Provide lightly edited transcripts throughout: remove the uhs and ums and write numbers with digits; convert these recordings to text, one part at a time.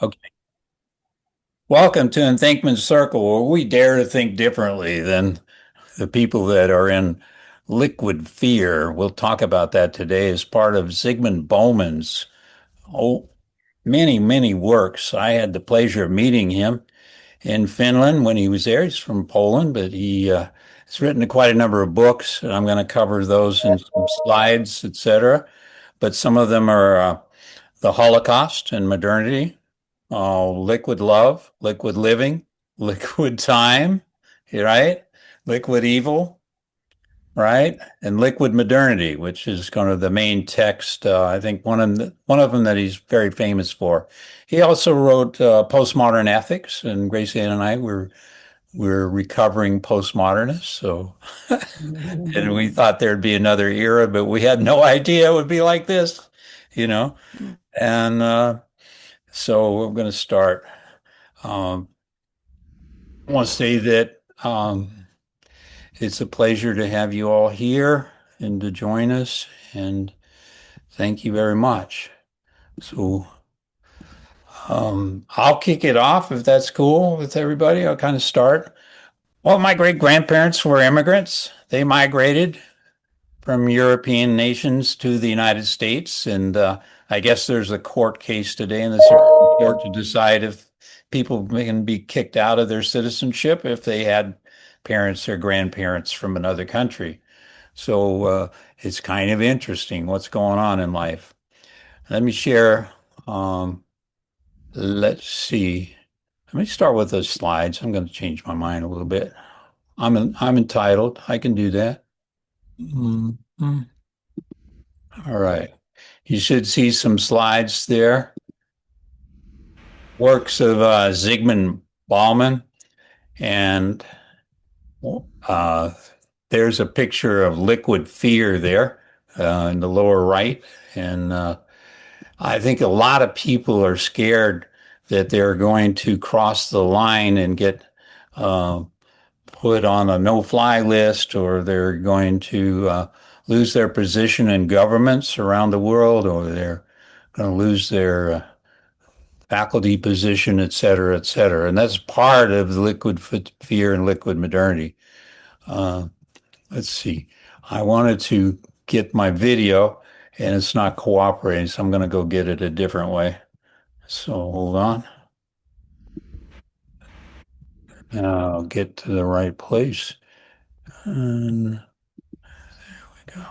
Okay. Welcome to Unthinkman's Circle, where we dare to think differently than the people that are in liquid fear. We'll talk about that today as part of Zygmunt Bauman's oh, many, many works. I had the pleasure of meeting him in Finland when he was there. He's from Poland, but he has written quite a number of books, and I'm going to cover those in some slides, etc. But some of them are the Holocaust and modernity, liquid love, liquid living, liquid time, right? Liquid evil, right? And liquid modernity, which is kind of the main text. I think one of them that he's very famous for. He also wrote Postmodern Ethics, and Gracie Ann and I we're recovering postmodernists. So, and we thought there'd be another era, but we had no idea it would be like this, you know. And so we're going to start. Um, I want to say that it's a pleasure to have you all here and to join us, and thank you very much. So I'll kick it off if that's cool with everybody. I'll kind of start. Well, my great grandparents were immigrants. They migrated from European nations to the United States, and I guess there's a court case today in the Supreme Court to decide if people can be kicked out of their citizenship if they had parents or grandparents from another country. So it's kind of interesting what's going on in life. Let me share. Let's see. Let me start with those slides. I'm going to change my mind a little bit. I'm entitled. I can do that. Mhm. All right. You should see some slides there. Works of Zygmunt Bauman, and uh, there's a picture of liquid fear there in the lower right. And I think a lot of people are scared that they're going to cross the line and get put on a no-fly list, or they're going to lose their position in governments around the world, or they're going to lose their faculty position, et cetera, et cetera. And that's part of the liquid fear and liquid modernity. Uh, let's see. I wanted to get my video, and it's not cooperating, so I'm going to go get it a different way. So hold on. And I'll get to the right place. And there we go.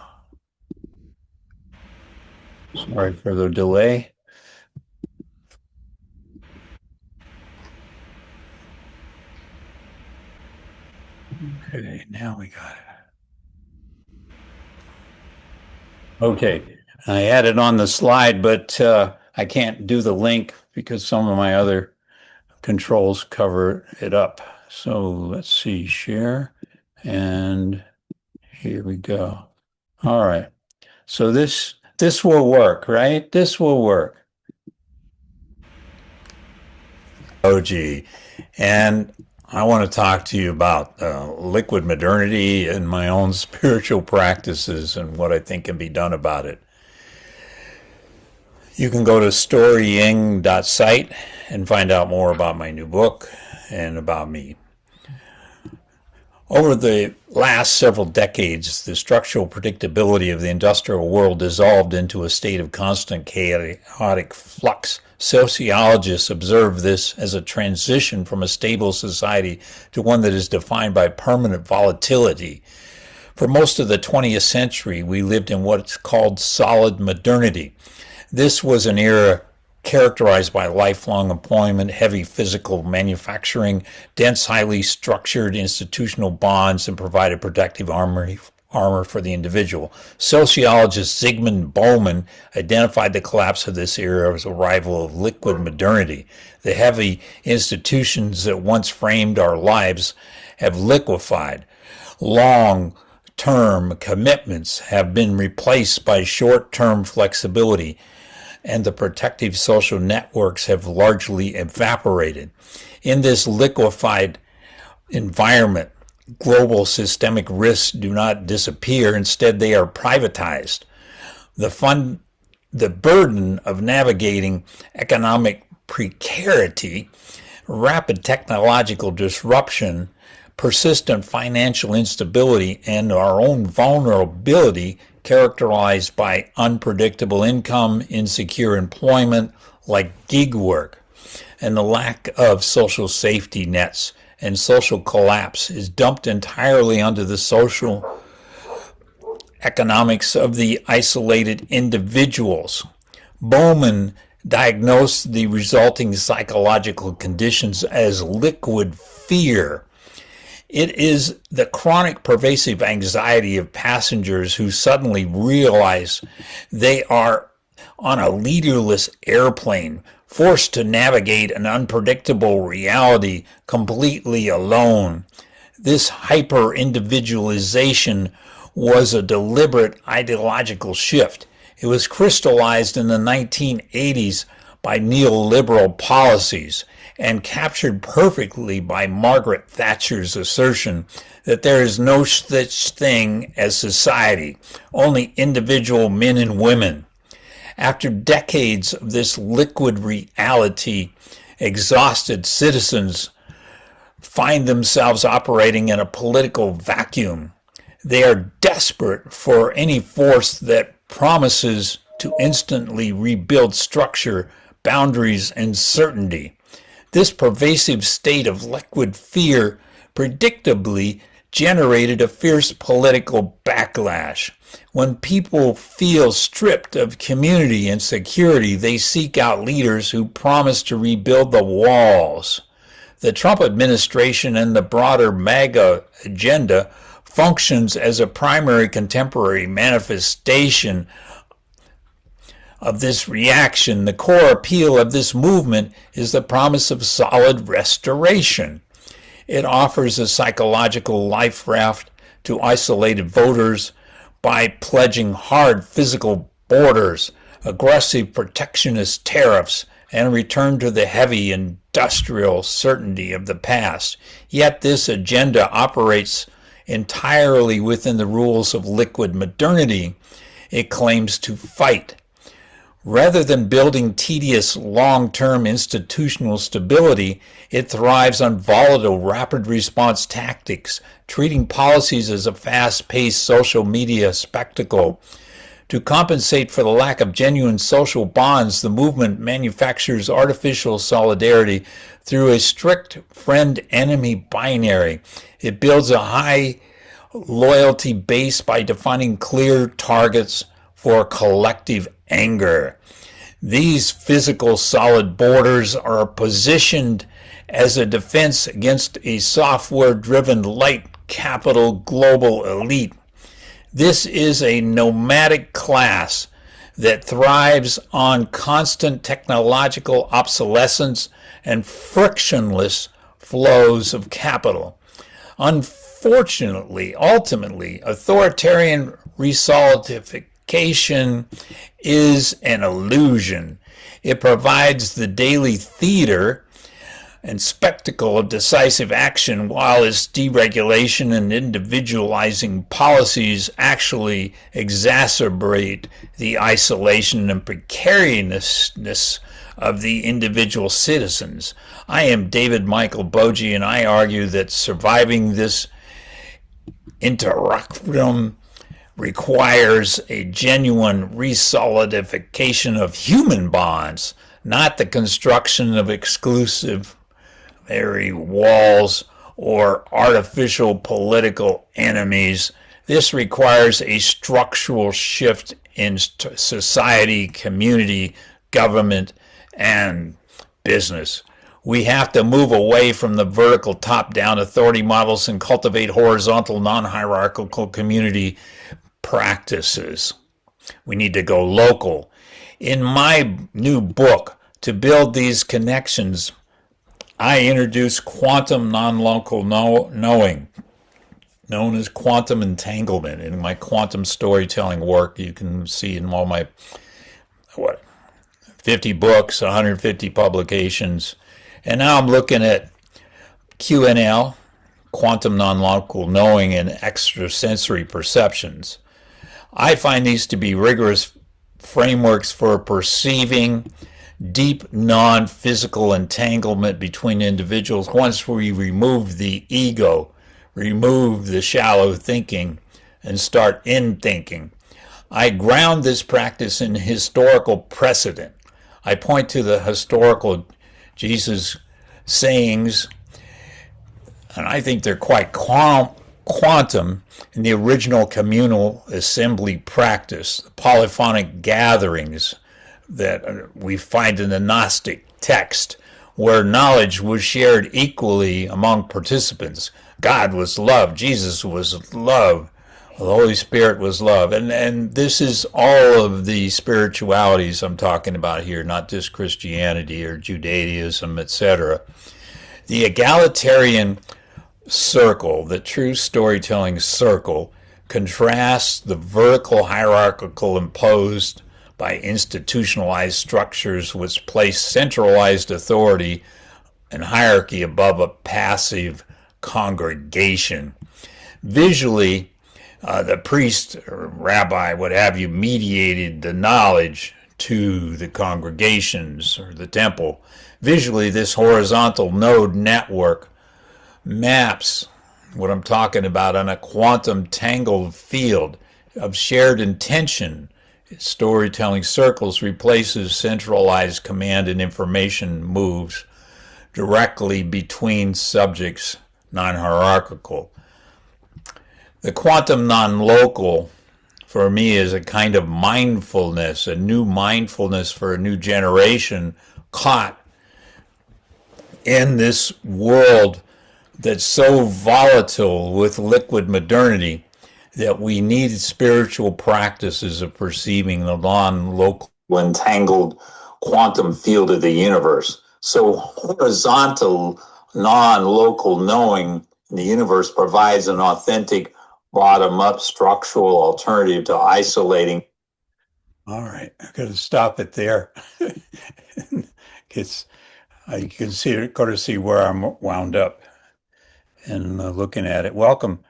Sorry for the delay. Okay, now we got it. Okay, I had it on the slide, but I can't do the link because some of my other controls cover it up. So let's see, share, and here we go. All right. So this will work, right? This will work. Oh, gee. And I want to talk to you about liquid modernity and my own spiritual practices and what I think can be done about it. You can go to storying.site and find out more about my new book and about me. Over the last several decades, the structural predictability of the industrial world dissolved into a state of constant chaotic flux. Sociologists observe this as a transition from a stable society to one that is defined by permanent volatility. For most of the 20th century, we lived in what's called solid modernity. This was an era characterized by lifelong employment, heavy physical manufacturing, dense, highly structured institutional bonds, and provided protective armor for the individual. Sociologist Zygmunt Bauman identified the collapse of this era as a arrival of liquid modernity. The heavy institutions that once framed our lives have liquefied. Long-term commitments have been replaced by short-term flexibility, and the protective social networks have largely evaporated. In this liquefied environment, global systemic risks do not disappear. Instead, they are privatized. The burden of navigating economic precarity, rapid technological disruption, persistent financial instability, and our own vulnerability characterized by unpredictable income, insecure employment like gig work, and the lack of social safety nets and social collapse is dumped entirely onto the social economics of the isolated individuals. Bauman diagnosed the resulting psychological conditions as liquid fear. It is the chronic pervasive anxiety of passengers who suddenly realize they are on a leaderless airplane, forced to navigate an unpredictable reality completely alone. This hyper-individualization was a deliberate ideological shift. It was crystallized in the 1980s by neoliberal policies and captured perfectly by Margaret Thatcher's assertion that there is no such thing as society, only individual men and women. After decades of this liquid reality, exhausted citizens find themselves operating in a political vacuum. They are desperate for any force that promises to instantly rebuild structure, boundaries, and certainty. This pervasive state of liquid fear predictably generated a fierce political backlash. When people feel stripped of community and security, they seek out leaders who promise to rebuild the walls. The Trump administration and the broader MAGA agenda functions as a primary contemporary manifestation of this reaction. The core appeal of this movement is the promise of solid restoration. It offers a psychological life raft to isolated voters by pledging hard physical borders, aggressive protectionist tariffs, and a return to the heavy industrial certainty of the past. Yet this agenda operates entirely within the rules of liquid modernity it claims to fight. Rather than building tedious long-term institutional stability, it thrives on volatile rapid response tactics, treating policies as a fast-paced social media spectacle. To compensate for the lack of genuine social bonds, the movement manufactures artificial solidarity through a strict friend-enemy binary. It builds a high loyalty base by defining clear targets for collective anger. These physical solid borders are positioned as a defense against a software-driven light capital global elite. This is a nomadic class that thrives on constant technological obsolescence and frictionless flows of capital. Unfortunately, ultimately, authoritarian resolidification is an illusion. It provides the daily theater and spectacle of decisive action, while its deregulation and individualizing policies actually exacerbate the isolation and precariousness of the individual citizens. I am David Michael Bogie, and I argue that surviving this interregnum requires a genuine resolidification of human bonds, not the construction of exclusive walls or artificial political enemies. This requires a structural shift in society, community, government, and business. We have to move away from the vertical top-down authority models and cultivate horizontal, non-hierarchical community practices. We need to go local. In my new book, To Build These Connections, I introduce quantum non-local knowing, known as quantum entanglement. In my quantum storytelling work, you can see in all my 50 books, 150 publications, and now I'm looking at QNL, quantum non-local knowing, and extrasensory perceptions. I find these to be rigorous frameworks for perceiving, deep non-physical entanglement between individuals once we remove the ego, remove the shallow thinking, and start in thinking. I ground this practice in historical precedent. I point to the historical Jesus sayings, and I think they're quite quantum in the original communal assembly practice, the polyphonic gatherings that we find in the Gnostic text, where knowledge was shared equally among participants. God was love, Jesus was love, the Holy Spirit was love. And this is all of the spiritualities I'm talking about here, not just Christianity or Judaism, etc. The egalitarian circle, the true storytelling circle, contrasts the vertical hierarchical imposed by institutionalized structures which place centralized authority and hierarchy above a passive congregation. Visually, the priest or rabbi, what have you, mediated the knowledge to the congregations or the temple. Visually, this horizontal node network maps what I'm talking about on a quantum tangled field of shared intention. Storytelling circles replaces centralized command and information moves directly between subjects, non-hierarchical. The quantum non-local, for me, is a kind of mindfulness, a new mindfulness for a new generation caught in this world that's so volatile with liquid modernity that we need spiritual practices of perceiving the non-local entangled quantum field of the universe. So horizontal, non-local knowing in the universe provides an authentic bottom-up structural alternative to isolating. All right, I've got to stop it there. It's, you can see, got to see where I'm wound up and looking at it. Welcome.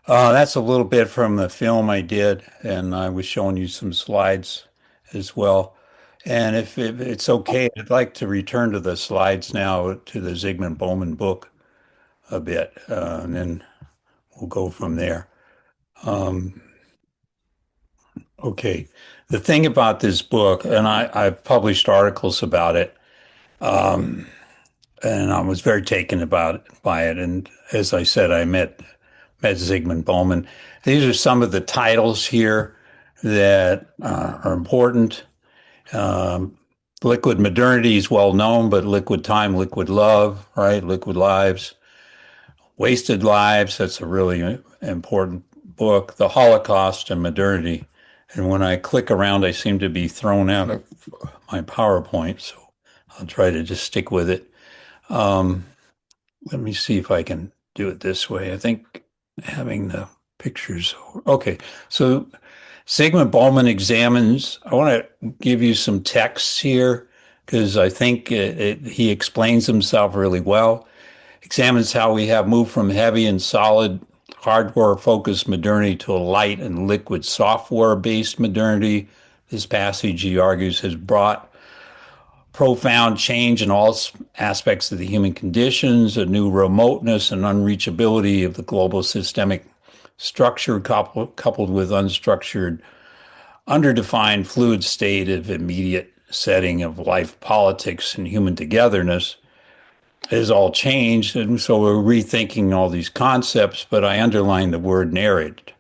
That's a little bit from the film I did, and I was showing you some slides as well. And if it's okay, I'd like to return to the slides now to the Zygmunt Bauman book a bit, and then we'll go from there. Okay. The thing about this book, and I've published articles about it, and I was very taken by it. And as I said, I met Zygmunt Bauman. These are some of the titles here that are important. Liquid modernity is well known, but liquid time, liquid love, right? Liquid lives, wasted lives. That's a really important book. The Holocaust and modernity. And when I click around, I seem to be thrown out of my PowerPoint. So I'll try to just stick with it. Let me see if I can do it this way. I think having the pictures. Okay. So Zygmunt Bauman examines, I want to give you some texts here because I think he explains himself really well. Examines how we have moved from heavy and solid hardware-focused modernity to a light and liquid software-based modernity. This passage, he argues, has brought profound change in all aspects of the human conditions, a new remoteness and unreachability of the global systemic structure coupled with unstructured, underdefined fluid state of immediate setting of life politics and human togetherness has all changed. And so we're rethinking all these concepts, but I underline the word narrate.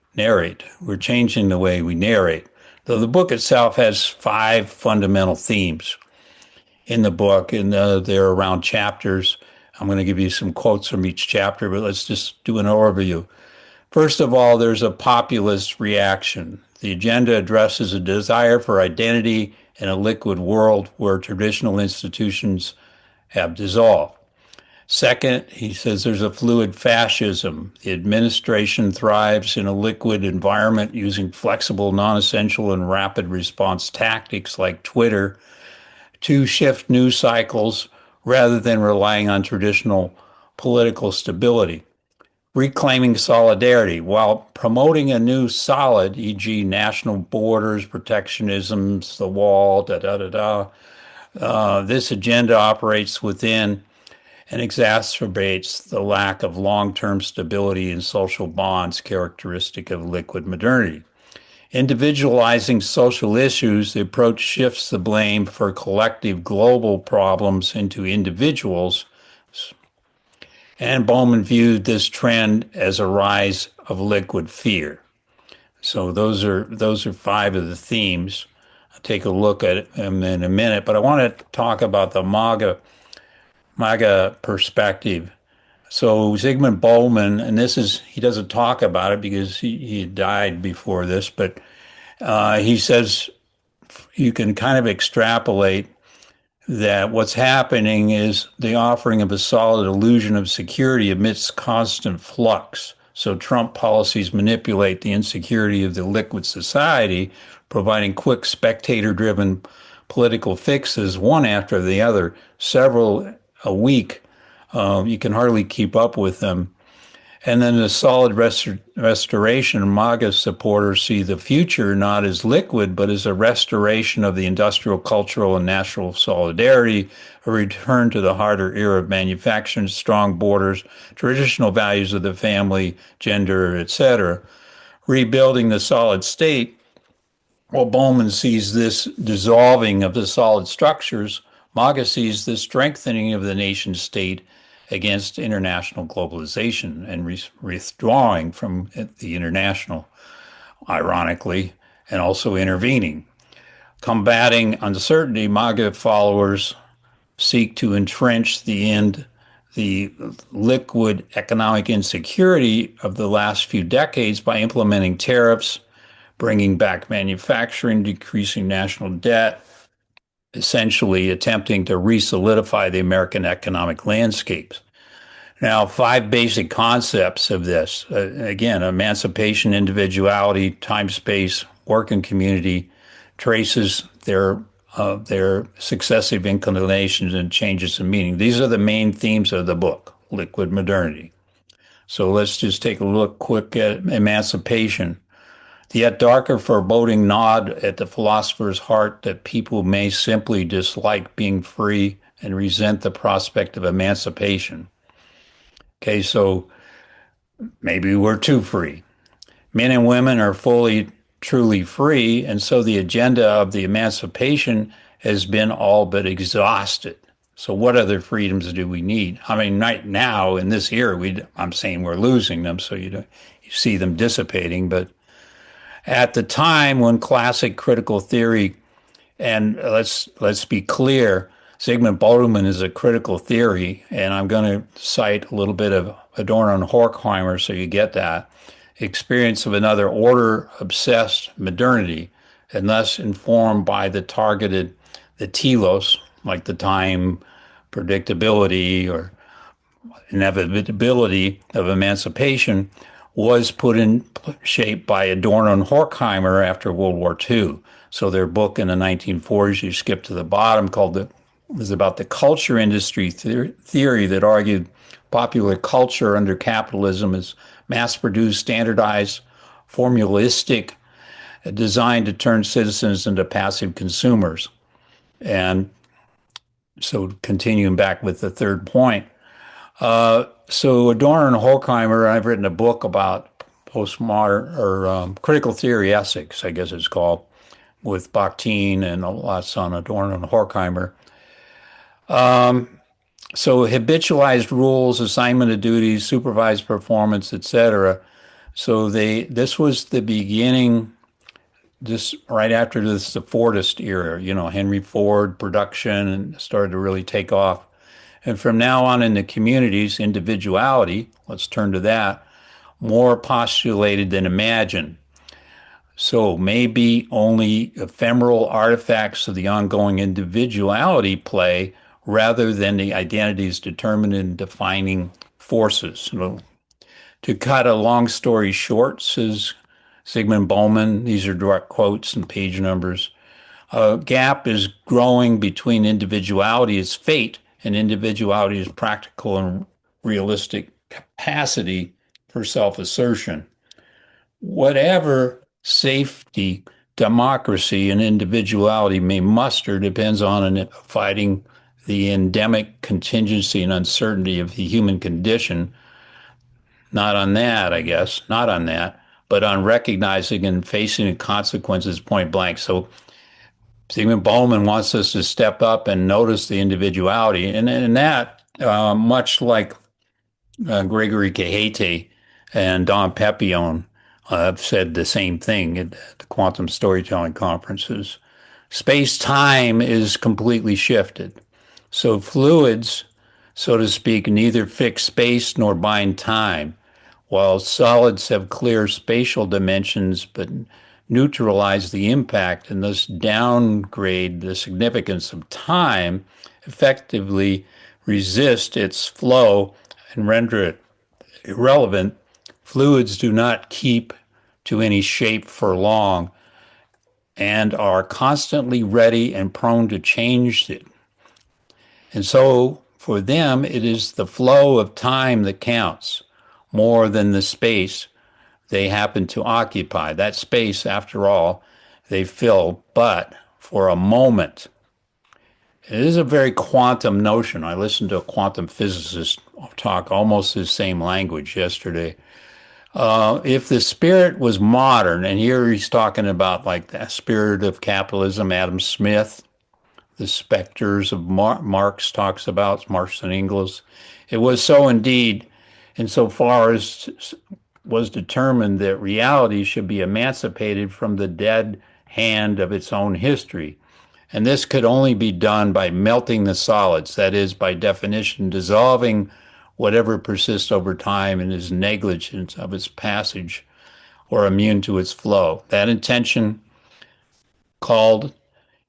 We're changing the way we narrate. Though the book itself has 5 fundamental themes in the book, and they're around chapters. I'm going to give you some quotes from each chapter, but let's just do an overview. First of all, there's a populist reaction. The agenda addresses a desire for identity in a liquid world where traditional institutions have dissolved. Second, he says there's a fluid fascism. The administration thrives in a liquid environment using flexible, non-essential, and rapid response tactics like Twitter to shift news cycles rather than relying on traditional political stability. Reclaiming solidarity while promoting a new solid, e.g. national borders, protectionisms, the wall, This agenda operates within and exacerbates the lack of long-term stability in social bonds characteristic of liquid modernity. Individualizing social issues, the approach shifts the blame for collective global problems into individuals, and Bauman viewed this trend as a rise of liquid fear. So those are five of the themes. I'll take a look at them in a minute, but I want to talk about the MAGA perspective. So Zygmunt Bauman, and he doesn't talk about it because he died before this, but he says you can kind of extrapolate that what's happening is the offering of a solid illusion of security amidst constant flux. So Trump policies manipulate the insecurity of the liquid society, providing quick spectator-driven political fixes, one after the other, several a week. You can hardly keep up with them. And then the solid restoration, MAGA supporters see the future not as liquid, but as a restoration of the industrial, cultural, and national solidarity, a return to the harder era of manufacturing, strong borders, traditional values of the family, gender, etc., rebuilding the solid state. While Bowman sees this dissolving of the solid structures, MAGA sees the strengthening of the nation state against international globalization and withdrawing from the international, ironically, and also intervening. Combating uncertainty, MAGA followers seek to entrench the liquid economic insecurity of the last few decades by implementing tariffs, bringing back manufacturing, decreasing national debt, essentially attempting to re-solidify the American economic landscapes. Now, five basic concepts of this, again, emancipation, individuality, time, space, work, and community, traces their successive inclinations and changes in meaning. These are the main themes of the book, Liquid Modernity. So let's just take a look quick at emancipation. The yet darker foreboding nod at the philosopher's heart that people may simply dislike being free and resent the prospect of emancipation. Okay, so maybe we're too free. Men and women are fully, truly free, and so the agenda of the emancipation has been all but exhausted. So what other freedoms do we need? I mean, right now in this era, I'm saying we're losing them, so you see them dissipating. But at the time when classic critical theory, and let's be clear, Zygmunt Bauman is a critical theory, and I'm going to cite a little bit of Adorno and Horkheimer so you get that experience of another order-obsessed modernity, and thus informed by the telos, like the time, predictability, or inevitability of emancipation, was put in shape by Adorno and Horkheimer after World War II. So their book in the 1940s, you skip to the bottom, was about the culture industry theory that argued popular culture under capitalism is mass-produced, standardized, formalistic, designed to turn citizens into passive consumers. And so continuing back with the third point, so Adorno and Horkheimer, I've written a book about postmodern or critical theory ethics, I guess it's called, with Bakhtin and lots on Adorno and Horkheimer. So habitualized rules, assignment of duties, supervised performance, etc. So this was the beginning, just right after this, the Fordist era, Henry Ford production, and started to really take off. And from now on in the communities, individuality, let's turn to that, more postulated than imagined. So maybe only ephemeral artifacts of the ongoing individuality play rather than the identities determined in defining forces. To cut a long story short, says Zygmunt Bauman, these are direct quotes and page numbers, a gap is growing between individuality as fate and individuality as practical and realistic capacity for self-assertion. Whatever safety democracy and individuality may muster depends on fighting the endemic contingency and uncertainty of the human condition. Not on that, I guess, not on that, but on recognizing and facing the consequences point blank. So Stephen Bauman wants us to step up and notice the individuality. And that, much like Gregory Kahete and Don Pepione have said the same thing at the quantum storytelling conferences. Space-time is completely shifted. So fluids, so to speak, neither fix space nor bind time, while solids have clear spatial dimensions but neutralize the impact and thus downgrade the significance of time, effectively resist its flow and render it irrelevant. Fluids do not keep to any shape for long and are constantly ready and prone to change it. And so for them, it is the flow of time that counts more than the space they happen to occupy. That space, after all, they fill, but for a moment. It is a very quantum notion. I listened to a quantum physicist talk almost the same language yesterday. If the spirit was modern, and here he's talking about like the spirit of capitalism, Adam Smith, the specters of Marx talks about, Marx and Engels. It was so indeed, insofar as was determined that reality should be emancipated from the dead hand of its own history. And this could only be done by melting the solids, that is, by definition, dissolving whatever persists over time and is negligent of its passage or immune to its flow. That intention called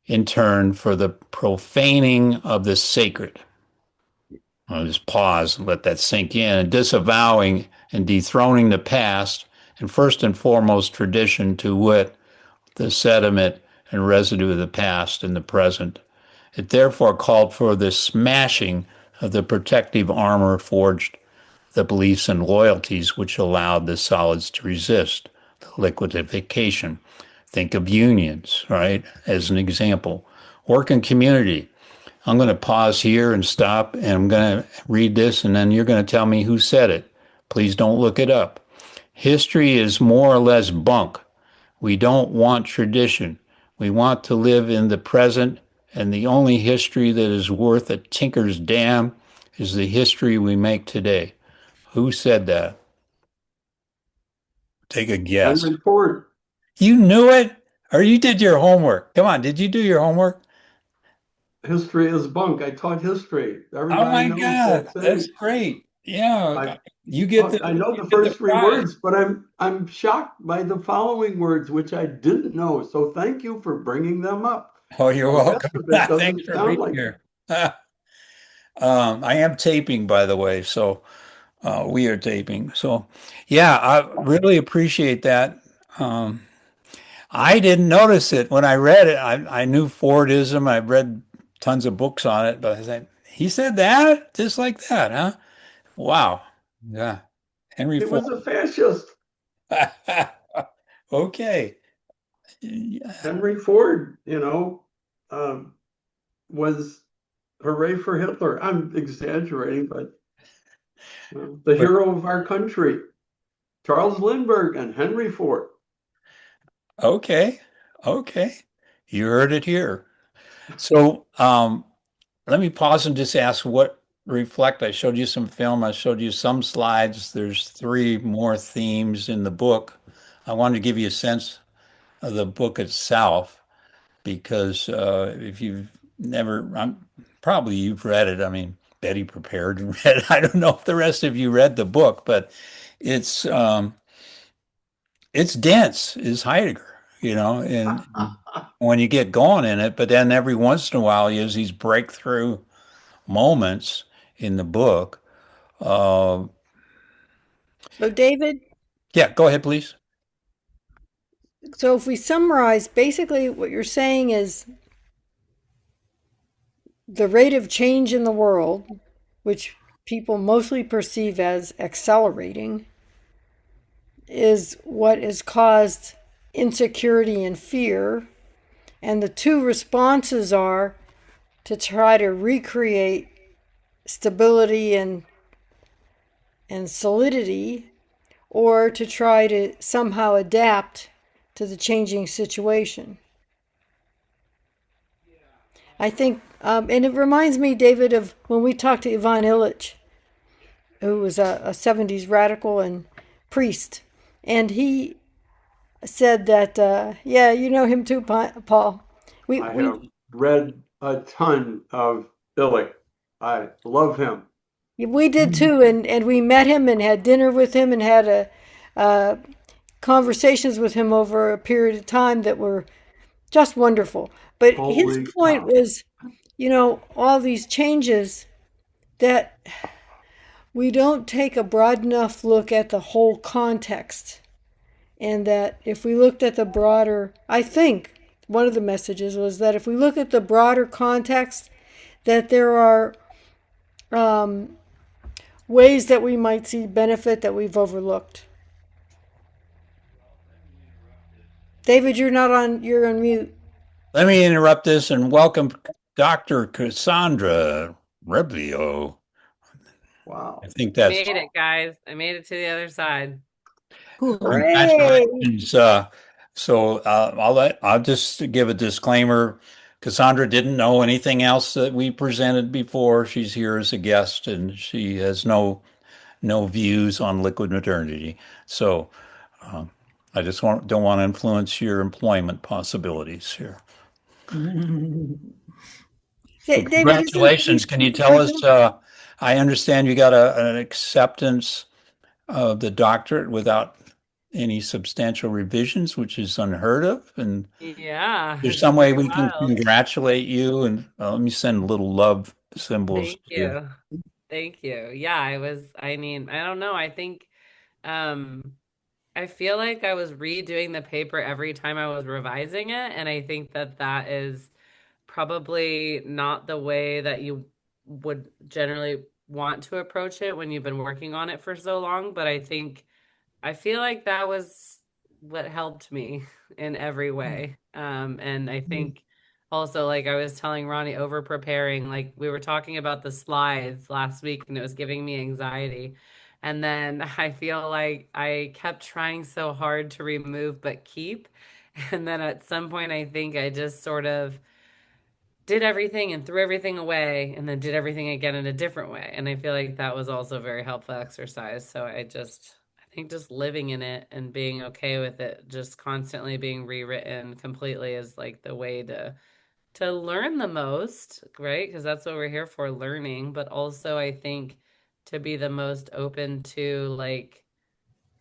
in turn for the profaning of the sacred. I'll just pause and let that sink in. And disavowing and dethroning the past, and first and foremost tradition, to wit, the sediment and residue of the past in the present. It therefore called for the smashing of the protective armor forged the beliefs and loyalties which allowed the solids to resist the liquidification. Think of unions, right, as an example. Work in community. I'm going to pause here and stop, and I'm going to read this, and then you're going to tell me who said it. Please don't look it up. History is more or less bunk. We don't want tradition. We want to live in the present, and the only history that is worth a tinker's damn is the history we make today. Who said that? Take a guess. Henry Ford. You knew it, or you did your homework. Come on, did you do your homework? History is bunk. I taught history. Oh Everybody my knows God, that that's saying. great. Yeah, I you get I know you the get the first three prize. words, but I'm shocked by the following words, which I didn't know. So thank you for bringing them up. Oh, you're The rest welcome. of it Thanks doesn't for sound being like here. I am taping, by the way, so we are taping. So, yeah, I really appreciate that. Um, I didn't notice it when I read it. I knew Fordism. I've read tons of books on it, but I said, he said that just like that, huh? Wow. Yeah. Henry he Ford. was a fascist. Okay. Yeah. Henry Ford, um, was hooray for Hitler. I'm exaggerating, but the But hero of our country, Charles Lindbergh and Henry Ford. okay. Okay. You heard it here. So, let me pause and just ask what reflect. I showed you some film, I showed you some slides. There's three more themes in the book. I wanted to give you a sense of the book itself because if you've never, probably you've read it. I mean, Betty prepared and read it. I don't know if the rest of you read the book, but it's um, it's dense, is Heidegger, and when you get going in it, but then every once in a while, he has these breakthrough moments in the book. Uh, So, David, yeah, go ahead, please. so if we summarize, basically what you're saying is the rate of change in the world, which people mostly perceive as accelerating, is what has caused insecurity and fear. And the two responses are to try to recreate stability and solidity, or to try to somehow adapt to the changing situation. I think, and it reminds me, David, of when we talked to Ivan Illich, who was a 70s radical and priest. And he said that, yeah, you know him too, Paul. I have read a ton of Illich. I love him. We did too, and we met him and had dinner with him and had conversations with him over a period of time that were just wonderful. But his point was, you know, all these changes, that we don't take a broad enough look at the whole context. And that if we looked at the broader, I think one of the messages was that if we look at the broader context, that there are ways that we might see benefit that we've overlooked. David, you're on mute. Let me interrupt this and welcome Dr. Cassandra Reblio. Wow. I think that's... I made it, guys. I made it to the other side. Congratulations. I'll just give a disclaimer. Cassandra didn't know anything else that we presented before. She's here as a guest, and she has no views on liquid modernity. So I just don't want to influence your employment possibilities here. David, congratulations. Can you tell us, I understand you got an acceptance of the doctorate without any substantial revisions, which is unheard of. And yeah, there's some way we can congratulate you, and let me send little love symbols. Thank you. Thank you. Yeah, I don't know. I think, I feel like I was redoing the paper every time I was revising it. And I think that is probably not the way that you would generally want to approach it when you've been working on it for so long. But I feel like that was what helped me in every way. And I think also, like I was telling Ronnie, over preparing, like we were talking about the slides last week and it was giving me anxiety. And then I feel like I kept trying so hard to remove but keep. And then at some point, I think I just sort of did everything and threw everything away and then did everything again in a different way. And I feel like that was also a very helpful exercise. So I think just living in it and being okay with it, just constantly being rewritten completely, is like the way to learn the most, right? Because that's what we're here for, learning. But also I think to be the most open to like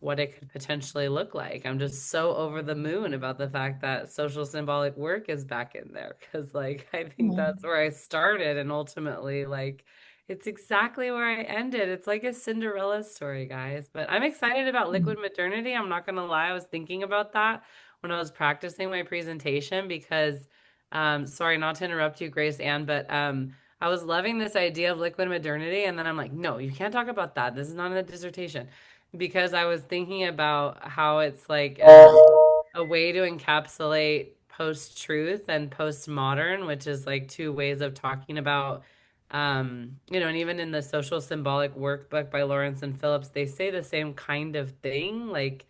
what it could potentially look like. I'm just so over the moon about the fact that social symbolic work is back in there, because like I think that's where I started, and ultimately like it's exactly where I ended. It's like a Cinderella story, guys. But I'm excited about liquid modernity. I'm not gonna lie, I was thinking about that when I was practicing my presentation, because sorry, not to interrupt you, Grace Ann, but I was loving this idea of liquid modernity, and then I'm like, no, you can't talk about that. This is not a dissertation. Because I was thinking about how it's like a way to encapsulate post-truth and postmodern, which is like two ways of talking about, and even in the social symbolic workbook by Lawrence and Phillips, they say the same kind of thing, like,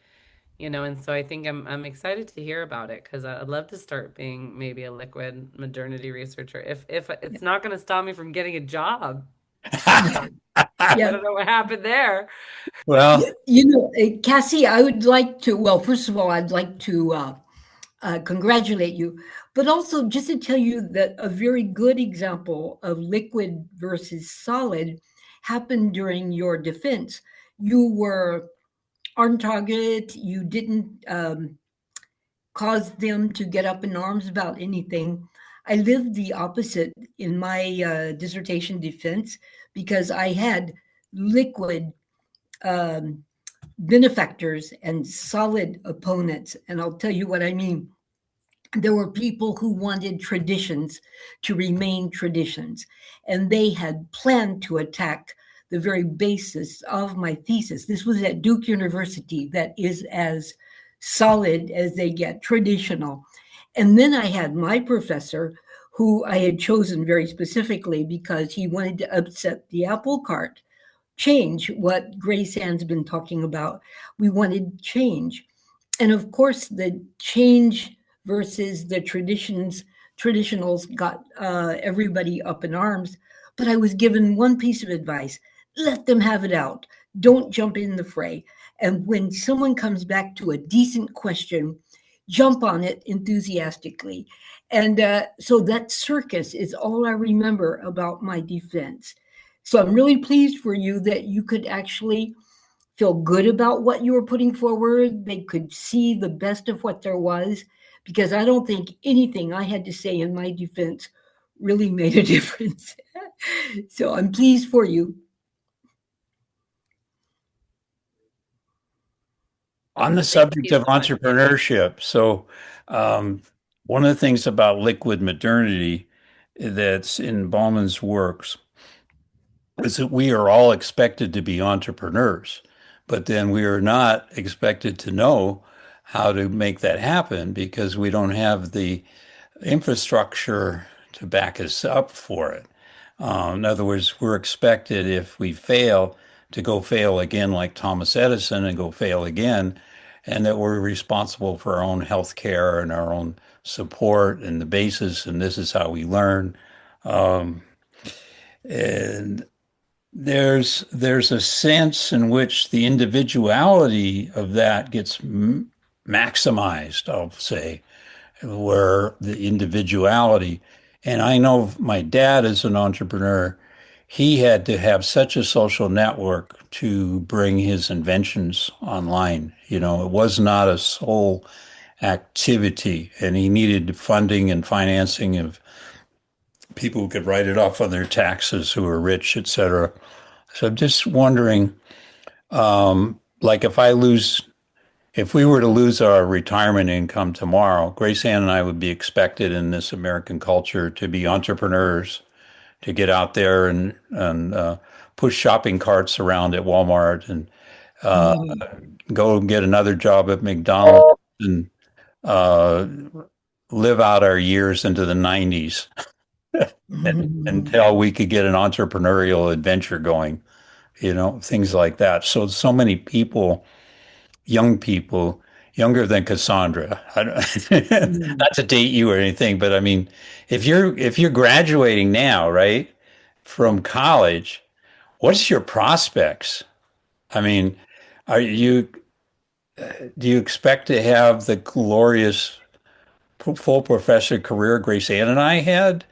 and so I think I'm excited to hear about it, because I'd love to start being maybe a liquid modernity researcher if it's not going to stop me from getting a job. I don't know what happened there. Well, Cassie, I would like to, well, first of all, I'd like to congratulate you, but also just to tell you that a very good example of liquid versus solid happened during your defense. You were on target. You didn't cause them to get up in arms about anything. I lived the opposite in my dissertation defense, because I had liquid benefactors and solid opponents. And I'll tell you what I mean. There were people who wanted traditions to remain traditions, and they had planned to attack the very basis of my thesis. This was at Duke University, that is as solid as they get, traditional. And then I had my professor, who I had chosen very specifically because he wanted to upset the apple cart, change what Grace Ann's been talking about. We wanted change. And of course, the change versus the traditionals got everybody up in arms. But I was given one piece of advice: let them have it out. Don't jump in the fray. And when someone comes back to a decent question, jump on it enthusiastically. And so that circus is all I remember about my defense. So I'm really pleased for you that you could actually feel good about what you were putting forward. They could see the best of what there was, because I don't think anything I had to say in my defense really made a difference. So I'm pleased for you. On the subject of entrepreneurship, so one of the things about liquid modernity that's in Bauman's works is that we are all expected to be entrepreneurs, but then we are not expected to know how to make that happen because we don't have the infrastructure to back us up for it. In other words, we're expected, if we fail, to go fail again like Thomas Edison and go fail again, and that we're responsible for our own health care and our own support and the basis, and this is how we learn. And there's a sense in which the individuality of that gets maximized, I'll say, where the individuality, and I know my dad is an entrepreneur. He had to have such a social network to bring his inventions online. You know, it was not a sole activity, and he needed funding and financing of people who could write it off on their taxes, who were rich, et cetera. So I'm just wondering, like if we were to lose our retirement income tomorrow, Grace Ann and I would be expected in this American culture to be entrepreneurs, to get out there and push shopping carts around at Walmart and go get another job at McDonald's and live out our years into the 90s until we could get an entrepreneurial adventure going, things like that. So many people, young people, younger than Cassandra, not to date you or anything, but I mean, if you're graduating now, right, from college, what's your prospects? I mean, do you expect to have the glorious full professor career Grace Ann and I had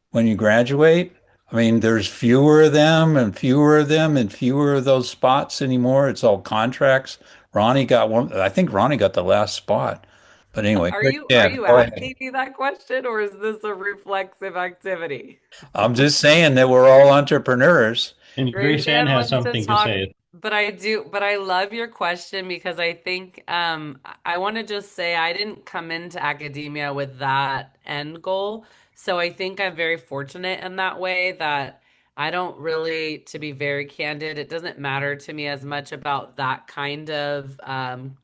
when you graduate? I mean, there's fewer of them and fewer of them and fewer of those spots anymore. It's all contracts. Ronnie got one. I think Ronnie got the last spot. But anyway, are you asking me that question, or is this a reflexive activity? I'm just saying that we're all entrepreneurs. And Grace Ann has something to say. But I love your question, because I think I want to just say I didn't come into academia with that end goal. So I think I'm very fortunate in that way, that I don't really, to be very candid, it doesn't matter to me as much about that kind of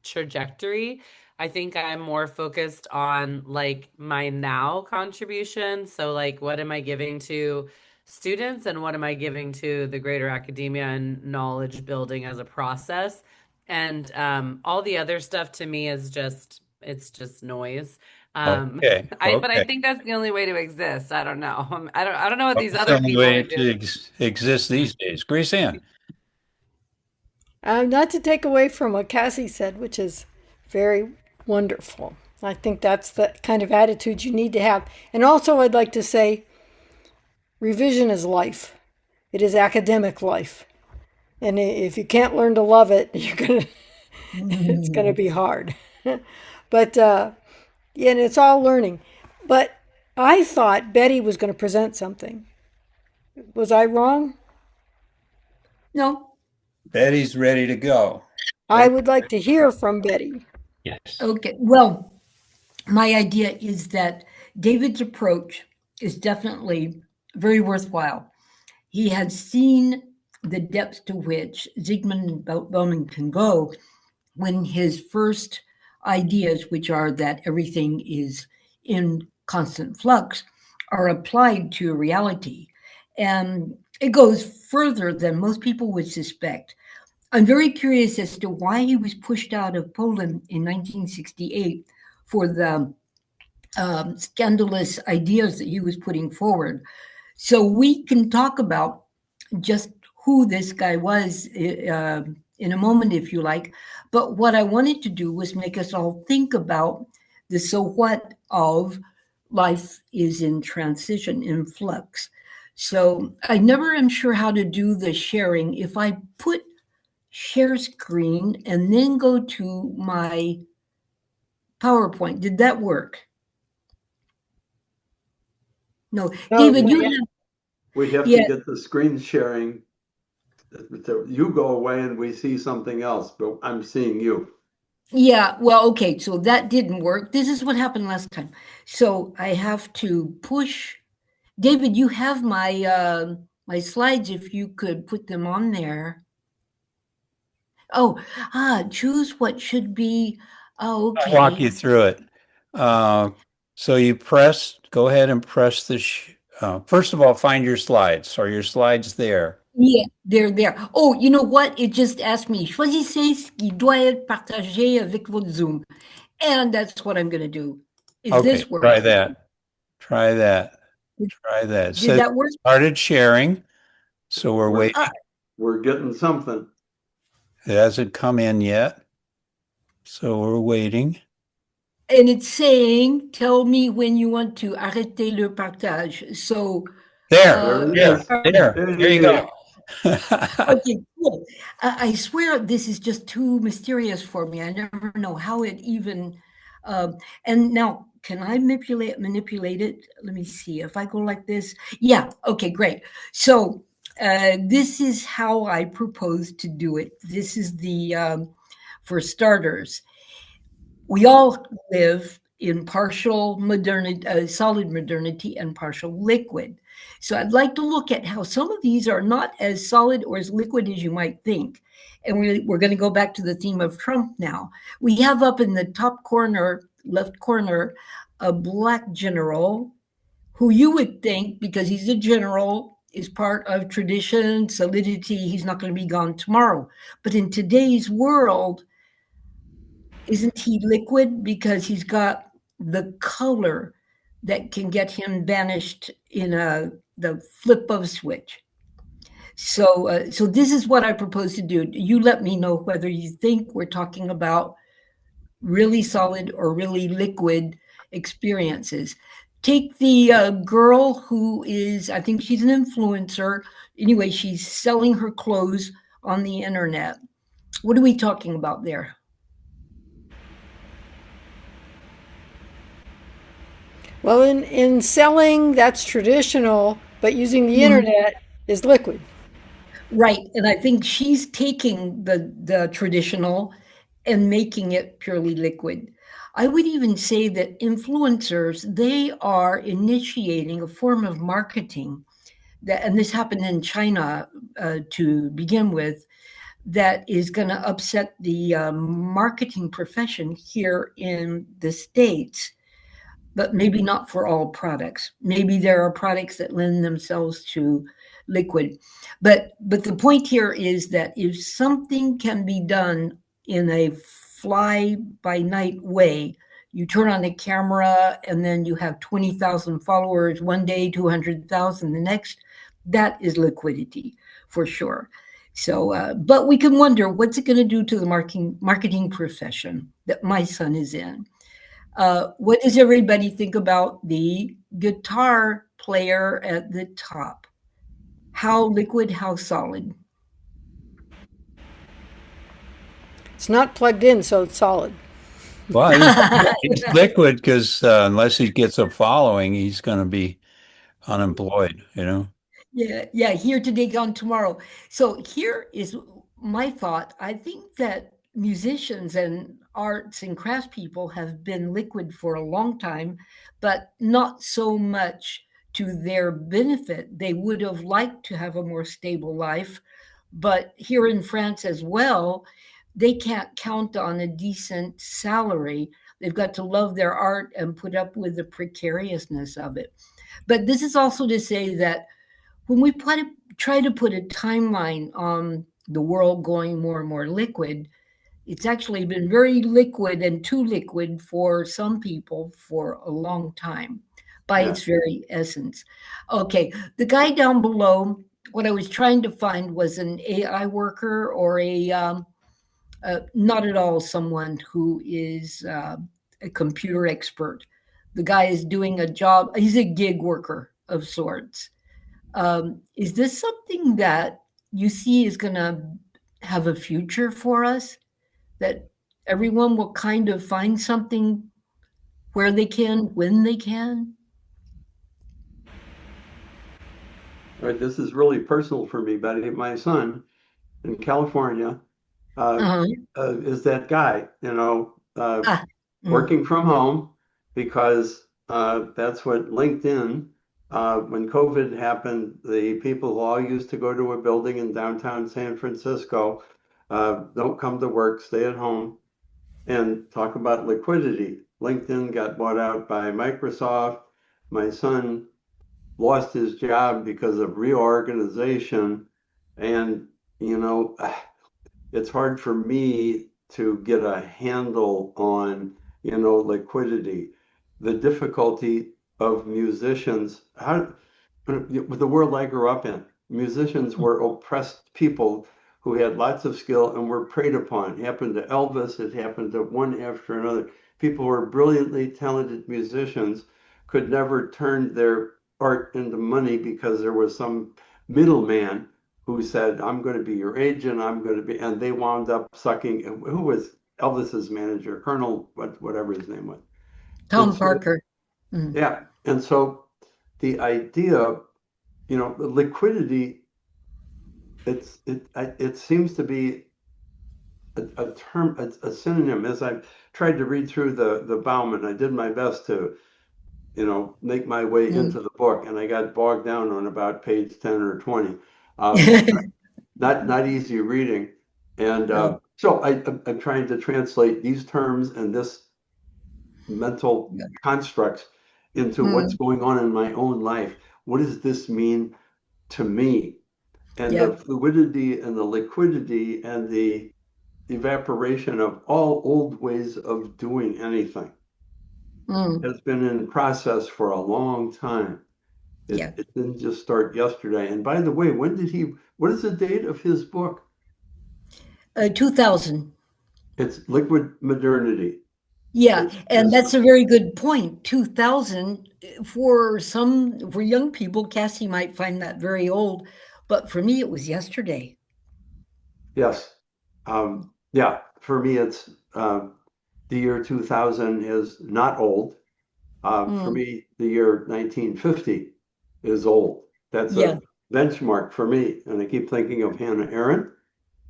trajectory. I think I'm more focused on like my now contribution. So like, what am I giving to students and what am I giving to the greater academia and knowledge building as a process? And all the other stuff to me is it's just noise. Okay. But I think that's the only way to exist. I don't know. I don't know what these other people way are doing. to exist these days. Grace Ann. Not to take away from what Cassie said, which is very wonderful. I think that's the kind of attitude you need to have. And also, I'd like to say, revision is life. It is academic life. And if you can't learn to love it, it's going to be hard. But, yeah, and it's all learning. But I thought Betty was going to present something. Was I wrong? No. Betty's ready to go. I would like to hear from Betty. Yes. Okay. Well, my idea is that David's approach is definitely very worthwhile. He has seen the depths to which Zygmunt Bauman can go when his first ideas, which are that everything is in constant flux, are applied to reality. And it goes further than most people would suspect. I'm very curious as to why he was pushed out of Poland in 1968 for the scandalous ideas that he was putting forward. So we can talk about just who this guy was in a moment, if you like. But what I wanted to do was make us all think about the so what of life is in transition, in flux. So I never am sure how to do the sharing. If I put share screen and then go to my PowerPoint, did that work? No, David, you have. We have to get the screen sharing. You go away and we see something else, but I'm seeing you. Yeah, well, okay, so that didn't work. This is what happened last time. So I have to push. David, you have my my slides, if you could put them on there. Oh, choose what should be. Oh, okay. I'll walk you through it. So you go ahead and press the, first of all, find your slides. Are your slides there? Yeah, they're there. Oh, you know what? It just asked me, choisissez ce qui doit être partagé avec votre Zoom. And that's what I'm going to do. Is this working? Try that. Try that. Try that. Did that work? Started sharing. So we're waiting. We're getting something. It hasn't come in yet. So we're waiting. And it's saying, tell me when you want to arrêter le partage. So there you go. Okay, cool. I swear this is just too mysterious for me. I never know how it even. And now, can I manipulate it? Let me see. If I go like this, yeah. Okay, great. So this is how I propose to do it. This is the for starters. We all live in partial modernity, solid modernity, and partial liquid. So I'd like to look at how some of these are not as solid or as liquid as you might think. And we're going to go back to the theme of Trump now. We have up in the top corner, left corner, a black general who you would think, because he's a general, is part of tradition, solidity. He's not going to be gone tomorrow. But in today's world, isn't he liquid? Because he's got the color that can get him banished in the flip of a switch. So this is what I propose to do. You let me know whether you think we're talking about really solid or really liquid experiences. Take the girl who is, I think she's an influencer. Anyway, she's selling her clothes on the internet. What are we talking about there? Well, in selling, that's traditional, but using the internet is liquid. Right. And I think she's taking the traditional and making it purely liquid. I would even say that influencers, they are initiating a form of marketing that, and this happened in China to begin with, that is going to upset the marketing profession here in the States. But maybe not for all products. Maybe there are products that lend themselves to liquid. But the point here is that if something can be done in a fly-by-night way, you turn on a camera and then you have 20,000 followers one day, 200,000 the next, that is liquidity for sure. So, but we can wonder, what's it going to do to the marketing profession that my son is in? What does everybody think about the guitar player at the top? How liquid, how solid? It's not plugged in, so it's solid. Well, he's liquid because unless he gets a following, he's going to be unemployed, Yeah, here today, gone tomorrow. So here is my thought. I think that musicians and arts and crafts people have been liquid for a long time, but not so much to their benefit. They would have liked to have a more stable life. But here in France as well, they can't count on a decent salary. They've got to love their art and put up with the precariousness of it. But this is also to say that when we try to put a timeline on the world going more and more liquid, it's actually been very liquid and too liquid for some people for a long time by its very essence. Okay, the guy down below, what I was trying to find was an AI worker or not at all someone who is a computer expert. The guy is doing a job, he's a gig worker of sorts. Is this something that you see is going to have a future for us? That everyone will kind of find something where they can, when they can? All right, this is really personal for me, Betty. My son in California is that guy, working from home because that's what LinkedIn, when COVID happened, the people who all used to go to a building in downtown San Francisco don't come to work, stay at home, and talk about liquidity. LinkedIn got bought out by Microsoft. My son lost his job because of reorganization. And, it's hard for me to get a handle on, liquidity. The difficulty of musicians, with the world I grew up in, musicians were oppressed people who had lots of skill and were preyed upon. It happened to Elvis, it happened to one after another. People who were brilliantly talented musicians could never turn their art into money because there was some middleman who said, I'm going to be your agent, and they wound up sucking, who was Elvis's manager, Colonel, whatever his name was. Tom Parker. Yeah, and so the idea, the liquidity, it seems to be a term, a synonym. As I've tried to read through the Bauman, I did my best to, make my way into the book, and I got bogged down on about page 10 or 20. Not easy reading, and so I'm trying to translate these terms and this mental constructs into what's going on in my own life. What does this mean to me? And the fluidity and the liquidity and the evaporation of all old ways of doing anything has been in process for a long time. It didn't just start yesterday. And by the way, what is the date of his book? 2000. It's Liquid Modernity. Yeah, and that's a very good point. 2000, for young people, Cassie might find that very old, but for me, it was yesterday. Yes. For me, it's the year 2000 is not old. For me, the year 1950 is old. That's a benchmark for me. And I keep thinking of Hannah Arendt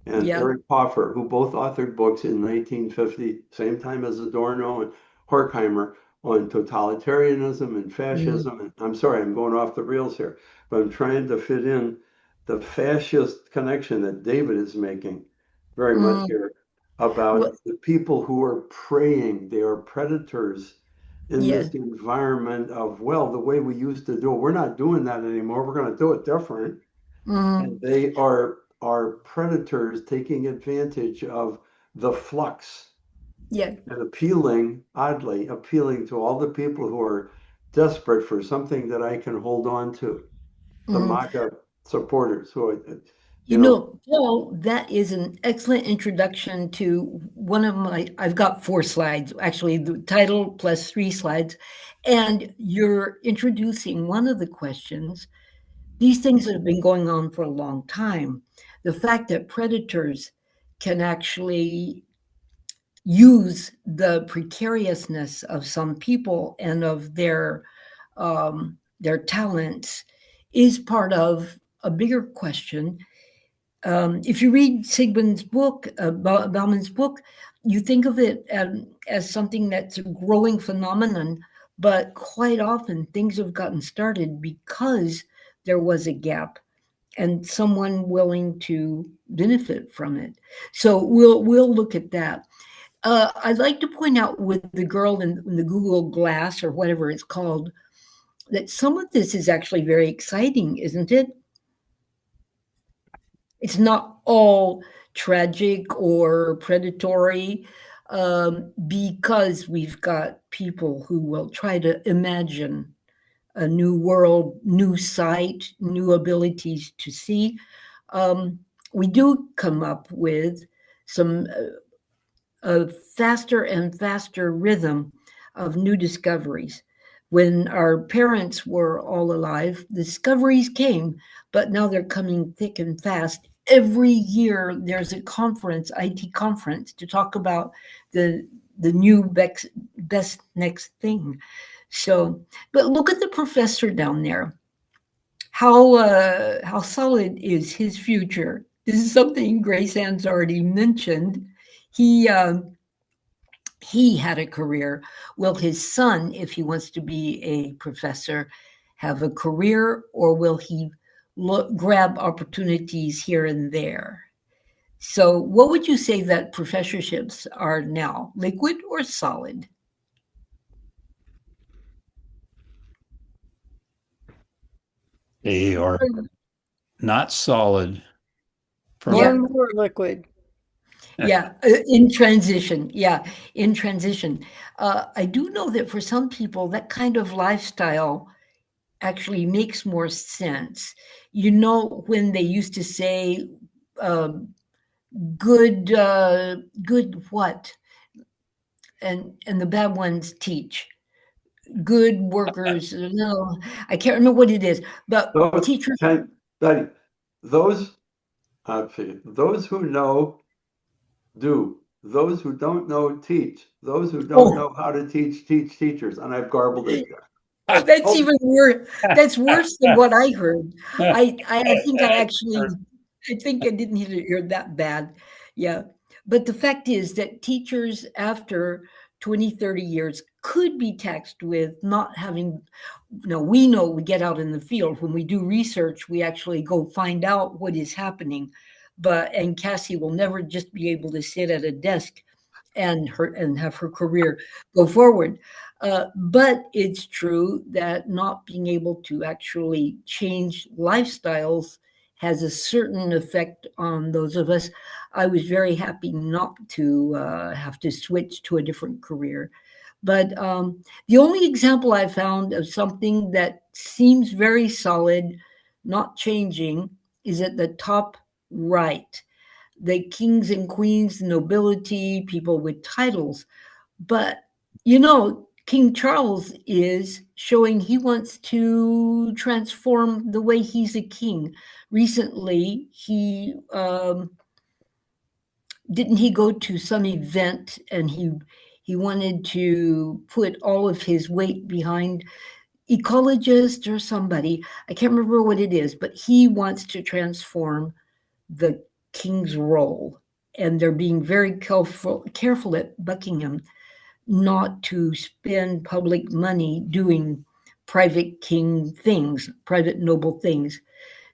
and Eric Hoffer, who both authored books in 1950, same time as Adorno and Horkheimer, on totalitarianism and fascism. And I'm sorry, I'm going off the rails here, but I'm trying to fit in the fascist connection that David is making very much here about the people who are preying. They are predators in this environment of, the way we used to do it. We're not doing that anymore. We're going to do it different. And they are predators taking advantage of the flux and appealing to all the people who are desperate for something that I can hold on to. The MAGA supporters who are, Paul, that is an excellent introduction to one of I've got 4 slides, actually the title plus 3 slides, and you're introducing one of the questions. These things have been going on for a long time. The fact that predators can actually use the precariousness of some people and of their talents is part of a bigger question. If you read Sigmund's book, Bauman's book, you think of it as something that's a growing phenomenon, but quite often things have gotten started because there was a gap and someone willing to benefit from it. So we'll look at that. I'd like to point out with the girl in the Google Glass or whatever it's called, that some of this is actually very exciting, isn't it? It's not all tragic or predatory, because we've got people who will try to imagine a new world, new sight, new abilities to see. We do come up with some a faster and faster rhythm of new discoveries. When our parents were all alive, discoveries came, but now they're coming thick and fast. Every year there's a conference, IT conference, to talk about the new best next thing. So, but look at the professor down there. How solid is his future? This is something Grace Ann's already mentioned. He had a career. Will his son, if he wants to be a professor, have a career, or will he grab opportunities here and there? So what would you say that professorships are now, liquid or solid? They are not solid. More and more liquid. Yeah, in transition. Yeah, in transition. I do know that for some people, that kind of lifestyle actually makes more sense. You know, when they used to say, good what? And the bad ones teach. Good workers, no, I can't remember what it is, but teachers. Those who know do. Those who don't know teach. Those who don't know how to teach teachers. And I've garbled it here. Oh, that's even worse. That's worse than what I heard. I think I didn't hear that bad. Yeah. But the fact is that teachers after 20, 30 years could be taxed with not having, we know we get out in the field. When we do research, we actually go find out what is happening. And Cassie will never just be able to sit at a desk and have her career go forward. But it's true that not being able to actually change lifestyles has a certain effect on those of us. I was very happy not to have to switch to a different career. But the only example I found of something that seems very solid, not changing, is at the top right. The kings and queens, nobility, people with titles. But, King Charles is showing he wants to transform the way he's a king. Recently, didn't he go to some event and he wanted to put all of his weight behind ecologist or somebody. I can't remember what it is, but he wants to transform the king's role. And they're being very careful at Buckingham not to spend public money doing private king things, private noble things.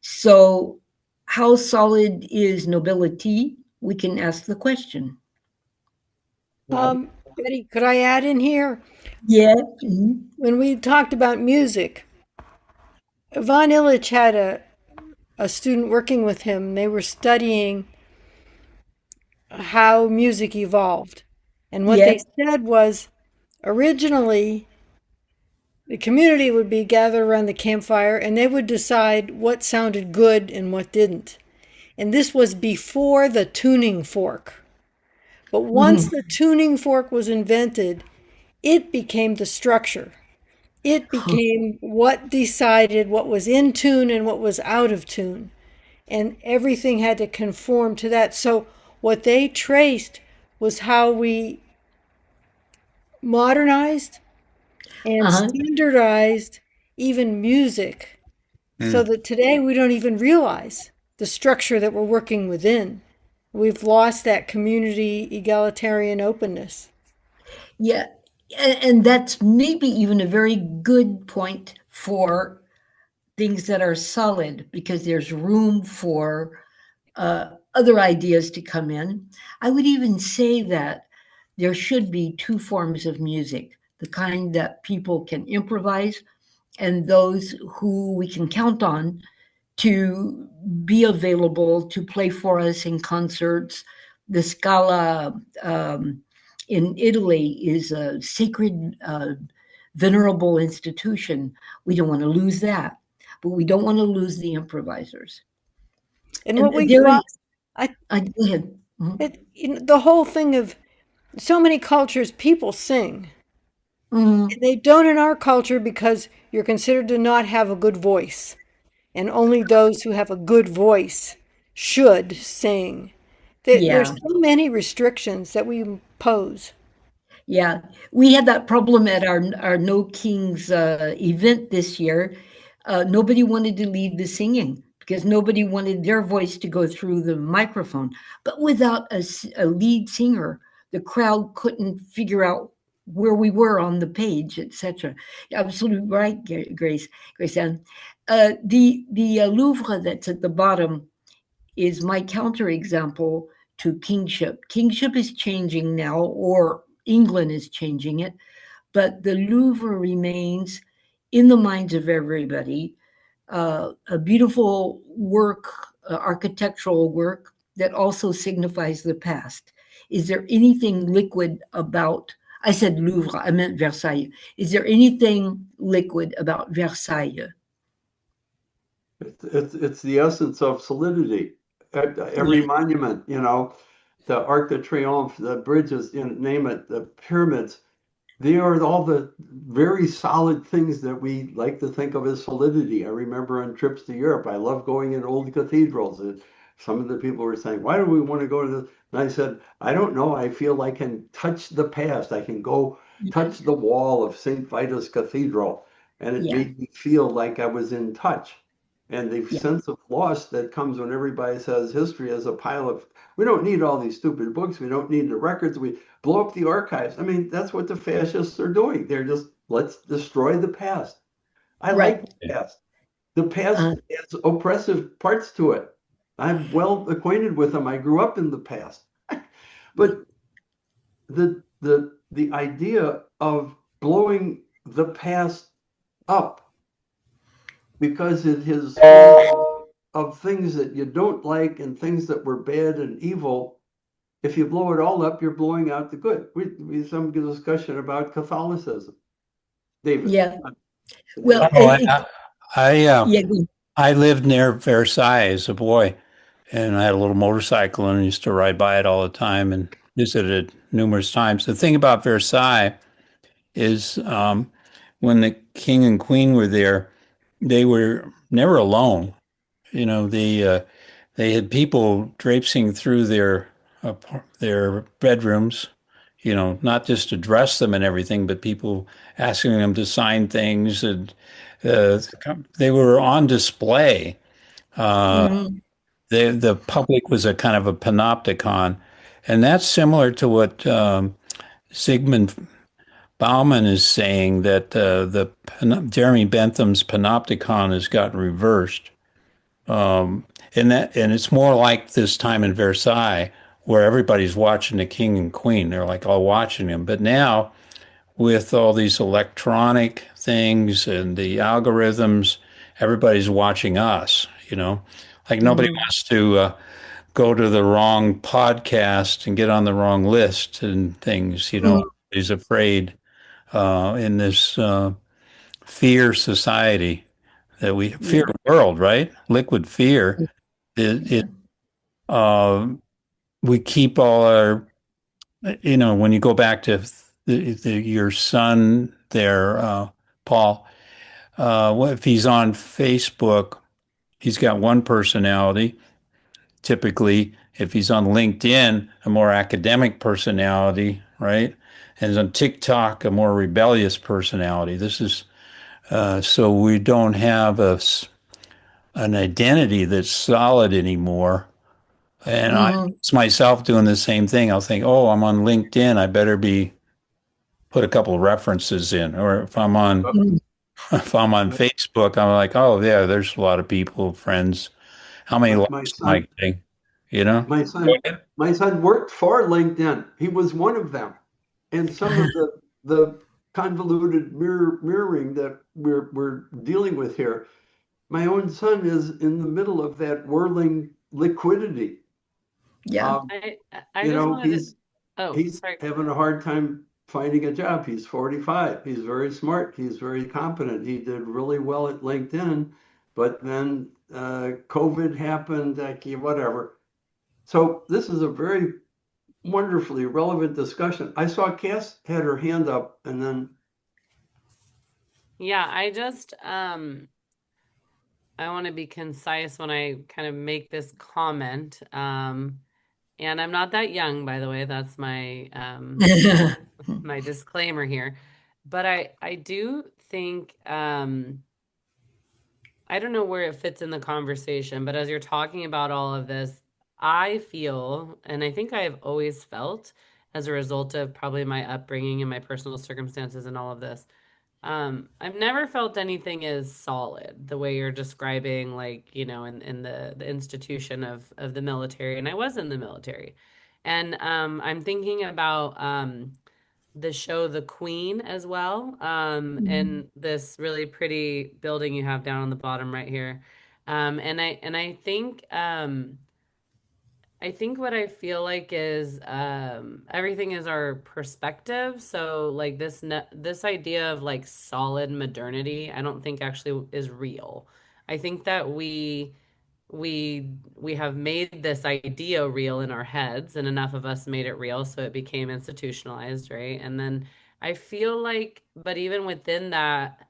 So how solid is nobility? We can ask the question. Betty, could I add in here? Yeah. When we talked about music, Ivan Illich had a student working with him. They were studying how music evolved. And what they said was, originally, the community would be gathered around the campfire and they would decide what sounded good and what didn't. And this was before the tuning fork. But once the tuning fork was invented, it became the structure. It became what decided what was in tune and what was out of tune. And everything had to conform to that. So what they traced was how we modernized and standardized even music, so that today we don't even realize the structure that we're working within. We've lost that community egalitarian openness. Yeah, and that's maybe even a very good point for things that are solid because there's room for other ideas to come in. I would even say that there should be two forms of music, the kind that people can improvise and those who we can count on to be available to play for us in concerts. The Scala in Italy is a sacred, venerable institution. We don't want to lose that, but we don't want to lose the improvisers. And what we find, go ahead. The whole thing of so many cultures, people sing. And they don't in our culture because you're considered to not have a good voice. And only those who have a good voice should sing. There's so many restrictions that we impose. Yeah, we had that problem at our No Kings event this year. Nobody wanted to lead the singing because nobody wanted their voice to go through the microphone. But without a lead singer, the crowd couldn't figure out where we were on the page, etc. Absolutely right, Grace Ann. The Louvre that's at the bottom is my counterexample to kingship. Kingship is changing now, or England is changing it, but the Louvre remains in the minds of everybody. A beautiful work, architectural work that also signifies the past. Is there anything liquid about, I said Louvre, I meant Versailles. Is there anything liquid about Versailles? It's the essence of solidity. Every monument, the Arc de Triomphe, the bridges, name it, the pyramids, they are all the very solid things that we like to think of as solidity. I remember on trips to Europe, I love going in old cathedrals. And some of the people were saying, why do we want to go to this? And I said, I don't know. I feel I can touch the past. I can go touch the wall of St. Vitus Cathedral. And it made me feel like I was in touch. And the sense of loss that comes when everybody says history is a pile of, we don't need all these stupid books. We don't need the records. We blow up the archives. I mean, that's what the fascists are doing. They're just, let's destroy the past. I like the past. The past has oppressive parts to it. I'm well acquainted with them. I grew up in the past. But the idea of blowing the past up because it is of things that you don't like and things that were bad and evil. If you blow it all up, you're blowing out the good. We had some discussion about Catholicism. David. Yeah. Well, I lived near Versailles as a boy, and I had a little motorcycle and I used to ride by it all the time and visited numerous times. The thing about Versailles is when the king and queen were there, they were never alone. They had people traipsing through their bedrooms, not just to dress them and everything, but people asking them to sign things, and they were on display. The public was a kind of a panopticon, and that's similar to what Zygmunt Bauman is saying, that Jeremy Bentham's panopticon has gotten reversed. And it's more like this time in Versailles where everybody's watching the king and queen. They're like all watching him. But now with all these electronic things and the algorithms, everybody's watching us, like nobody wants to go to the wrong podcast and get on the wrong list and things, He's afraid in this fear society that we fear the world, right? Liquid fear. We keep all our, when you go back to your son there, Paul, if he's on Facebook, he's got one personality. Typically, if he's on LinkedIn, a more academic personality, right? And on TikTok, a more rebellious personality. This is so we don't have an identity that's solid anymore. And it's myself doing the same thing. I'll think, oh, I'm on LinkedIn. I better put a couple of references in. Or if I'm on if I'm on Facebook, I'm like, oh yeah, there's a lot of people, friends. How many My likes am I son, getting? You know? my son worked for LinkedIn. He was one of them. And some of the convoluted mirroring that we're dealing with here. My own son is in the middle of that whirling liquidity. Yeah. I You just know, wanted to, oh, he's sorry. having a hard time finding a job. He's 45. He's very smart. He's very competent. He did really well at LinkedIn, but then COVID happened, like whatever. So this is a very wonderfully relevant discussion. I saw Cass had her hand up and then. Yeah, I want to be concise when I kind of make this comment. And I'm not that young, by the way. That's my my disclaimer here. But I do think I don't know where it fits in the conversation, but as you're talking about all of this, I feel, and I think I have always felt as a result of probably my upbringing and my personal circumstances and all of this, I've never felt anything is solid the way you're describing, like, you know, in the institution of the military. And I was in the military. And I'm thinking about the show The Queen as well. And this really pretty building you have down on the bottom right here. And I think what I feel like is everything is our perspective. So like this idea of like solid modernity, I don't think actually is real. I think that we have made this idea real in our heads, and enough of us made it real, so it became institutionalized, right? And then I feel like, but even within that,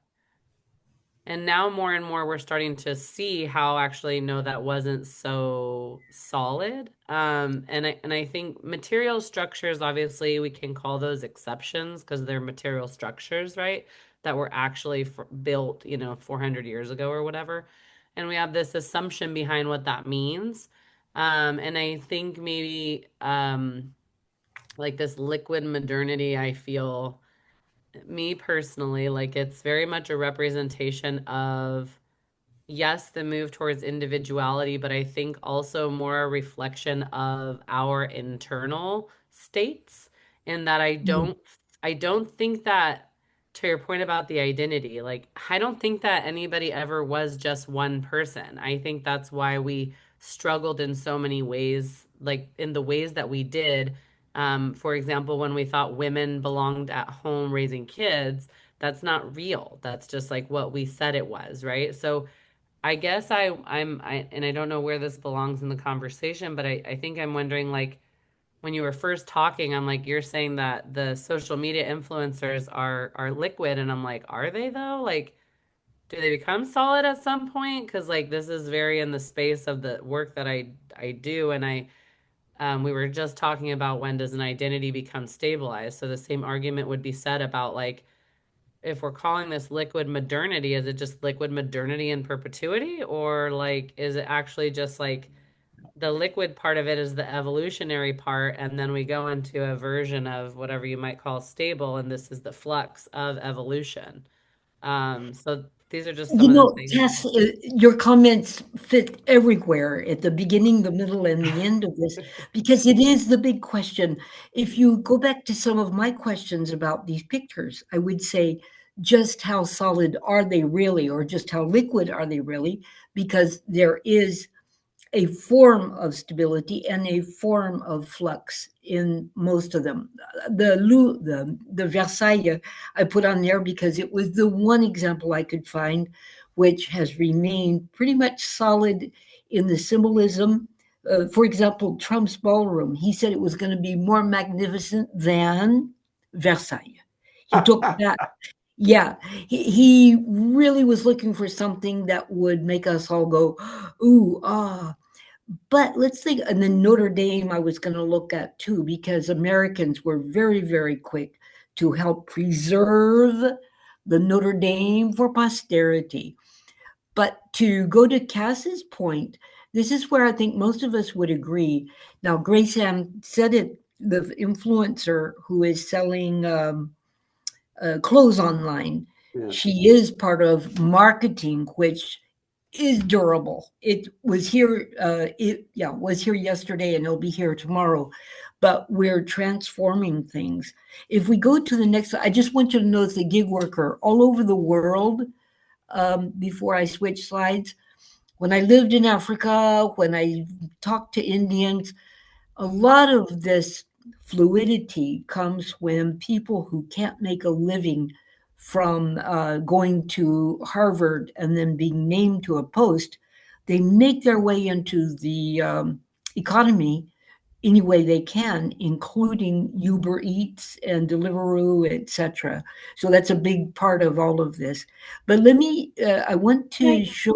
and now more and more we're starting to see how actually no, that wasn't so solid. And I think material structures, obviously we can call those exceptions because they're material structures, right? That were actually built, 400 years ago or whatever. And we have this assumption behind what that means. And I think maybe like this liquid modernity, I feel me personally, like it's very much a representation of, yes, the move towards individuality, but I think also more a reflection of our internal states, in that I don't think that, to your point about the identity, like I don't think that anybody ever was just one person. I think that's why we struggled in so many ways, like in the ways that we did. For example, when we thought women belonged at home raising kids, that's not real. That's just like what we said it was, right? So I guess and I don't know where this belongs in the conversation, but I think I'm wondering, like, when you were first talking, I'm like, you're saying that the social media influencers are liquid, and I'm like, are they though? Like, do they become solid at some point? Because like this is very in the space of the work that I do, and we were just talking about, when does an identity become stabilized? So the same argument would be said about, like, if we're calling this liquid modernity, is it just liquid modernity in perpetuity? Or like, is it actually just like the liquid part of it is the evolutionary part, and then we go into a version of whatever you might call stable, and this is the flux of evolution. So these are just some of the things. Tess, your comments fit everywhere at the beginning, the middle, and the end of this, because it is the big question. If you go back to some of my questions about these pictures, I would say, just how solid are they really, or just how liquid are they really? Because there is a form of stability and a form of flux in most of them. The Versailles I put on there because it was the one example I could find which has remained pretty much solid in the symbolism. For example, Trump's ballroom, he said it was going to be more magnificent than Versailles. He took that. Yeah, he really was looking for something that would make us all go, ooh, ah. But let's think, and then Notre Dame I was going to look at too, because Americans were very, very quick to help preserve the Notre Dame for posterity. But to go to Cass's point, this is where I think most of us would agree. Now, Grace Ann said it, the influencer who is selling clothes online. She is part of marketing, which is durable. It was here, was here yesterday and it'll be here tomorrow, but we're transforming things. If we go to the next, I just want you to notice the gig worker all over the world, before I switch slides. When I lived in Africa, when I talked to Indians, a lot of this fluidity comes when people who can't make a living from going to Harvard and then being named to a post, they make their way into the economy any way they can, including Uber Eats and Deliveroo, etc. So that's a big part of all of this. But let me, I want to show,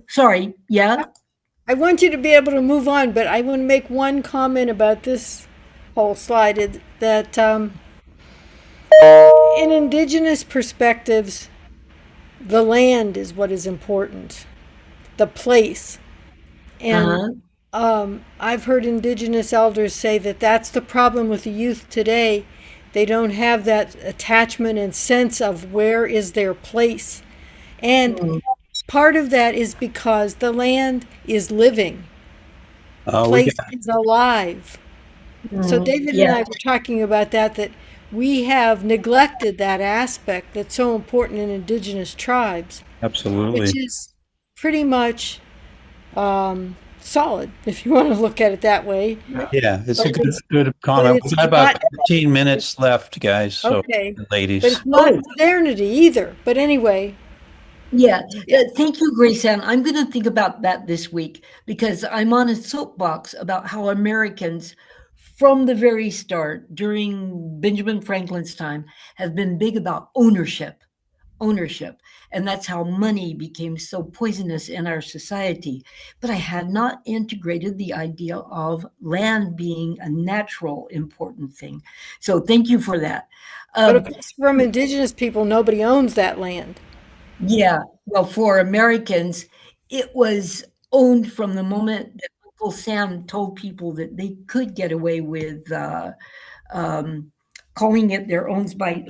sorry, I want you to be able to move on, but I want to make one comment about this whole slide, that in indigenous perspectives, the land is what is important, the place. And I've heard indigenous elders say that that's the problem with the youth today. They don't have that attachment and sense of where is their place. And part of that is because the land is living. Place is alive. So David and I were talking about that we have neglected that aspect that's so important in indigenous tribes. Absolutely. Which is pretty much solid, if you want to look at it that way. Yeah, it's a good comment. We've got about 15 minutes left, guys. So, okay. Ladies. But it's not modernity either. But anyway. Thank you, Grace Ann. I'm going to think about that this week because I'm on a soapbox about how Americans, from the very start, during Benjamin Franklin's time, have been big about ownership. And that's how money became so poisonous in our society. But I had not integrated the idea of land being a natural, important thing. So thank you for that. But of course, from indigenous people, nobody owns that land. Yeah, well, for Americans, it was owned from the moment that Uncle Sam told people that they could get away with calling it their own. By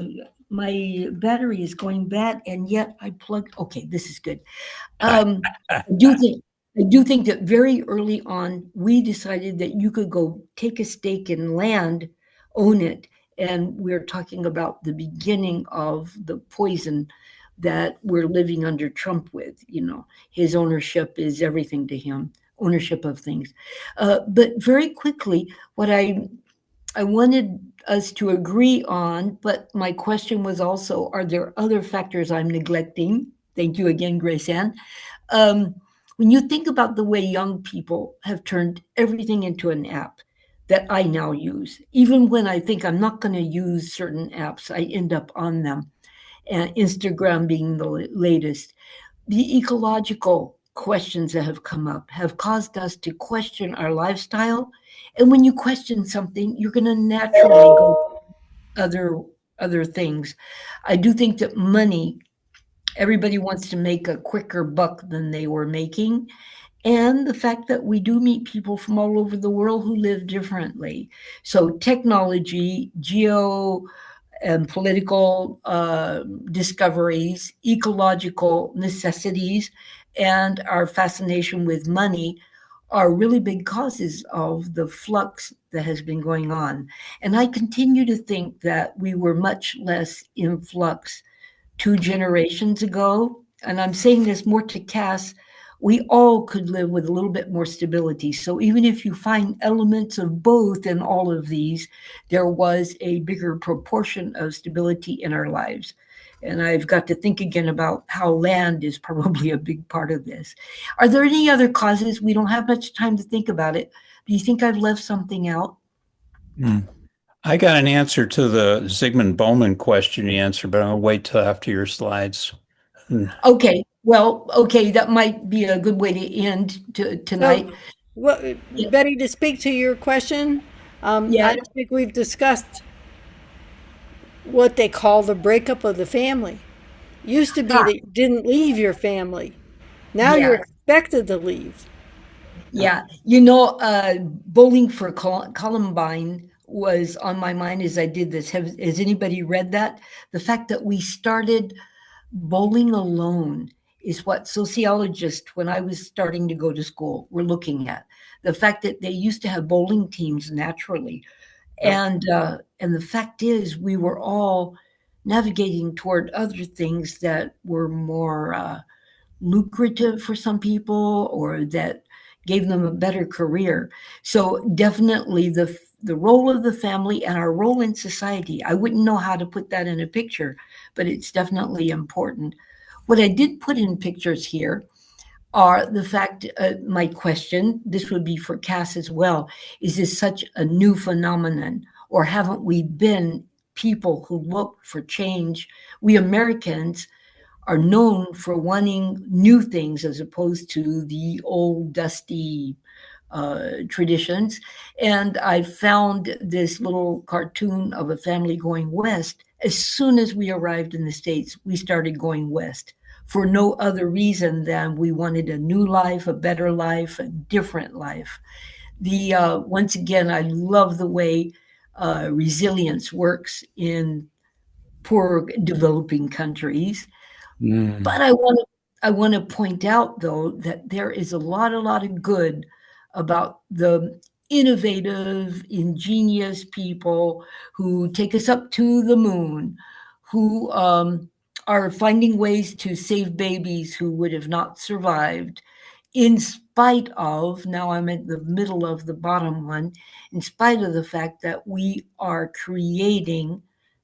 my battery is going bad, and yet I plugged. Okay, this is good. I do think that very early on we decided that you could go take a stake in land, own it, and we're talking about the beginning of the poison that we're living under Trump with. His ownership is everything to him, ownership of things. But very quickly, what I wanted us to agree on, but my question was also, are there other factors I'm neglecting? Thank you again, Grace Ann. When you think about the way young people have turned everything into an app that I now use, even when I think I'm not going to use certain apps, I end up on them. And Instagram being the latest. The ecological questions that have come up have caused us to question our lifestyle. And when you question something, you're going to naturally go other things. I do think that money, everybody wants to make a quicker buck than they were making. And the fact that we do meet people from all over the world who live differently. So technology, and political discoveries, ecological necessities, and our fascination with money are really big causes of the flux that has been going on. And I continue to think that we were much less in flux 2 generations ago. And I'm saying this more to Cass. We all could live with a little bit more stability. So even if you find elements of both in all of these, there was a bigger proportion of stability in our lives. And I've got to think again about how land is probably a big part of this. Are there any other causes? We don't have much time to think about it. Do you think I've left something out? I got an answer to the Zygmunt Bauman question you answered, but I'll wait till after your slides. Okay. Well, okay, that might be a good way to end tonight. So, well, Betty, to speak to your question, I don't think we've discussed what they call the breakup of the family. Used to be that you didn't leave your family. Now you're expected to leave. Yeah. Bowling for Columbine was on my mind as I did this. Has anybody read that? The fact that we started bowling alone is what sociologists, when I was starting to go to school, were looking at. The fact that they used to have bowling teams naturally. And the fact is, we were all navigating toward other things that were more lucrative for some people, or that gave them a better career. So definitely the role of the family and our role in society. I wouldn't know how to put that in a picture, but it's definitely important. What I did put in pictures here are the fact, my question, this would be for Cass as well, is this such a new phenomenon, or haven't we been people who look for change? We Americans are known for wanting new things as opposed to the old dusty traditions. And I found this little cartoon of a family going west. As soon as we arrived in the States, we started going west for no other reason than we wanted a new life, a better life, a different life. Once again, I love the way resilience works in poor developing countries. But I want to point out, though, that there is a lot of good about the innovative, ingenious people who take us up to the moon, who are finding ways to save babies who would have not survived, in spite of, now I'm at the middle of the bottom one, in spite of the fact that we are creating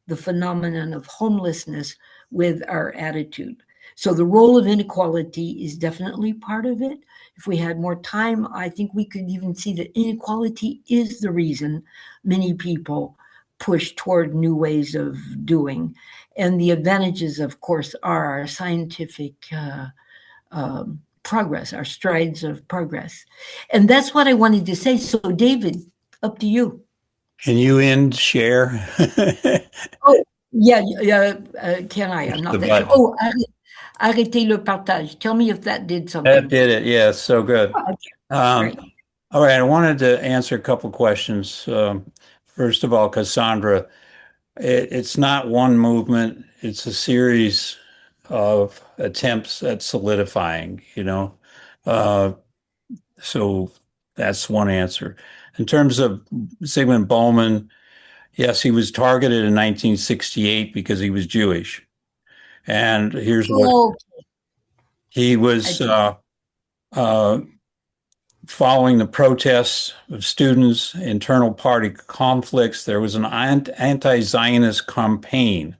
the phenomenon of homelessness with our attitude. So the role of inequality is definitely part of it. If we had more time, I think we could even see that inequality is the reason many people push toward new ways of doing. And the advantages, of course, are our scientific progress, our strides of progress. And that's what I wanted to say. So, David, up to you. Can you end share? Oh, yeah, can I? I'm not that sure. Oh, arrêtez le partage. Tell me if that did something. That did it. Yeah, so good. Great. All right, I wanted to answer a couple questions. First of all, Cassandra, it's not one movement, it's a series of attempts at solidifying, So that's one answer. In terms of Zygmunt Bauman, yes, he was targeted in 1968 because he was Jewish. And here's what he was following the protests of students, internal party conflicts. There was an anti-Zionist campaign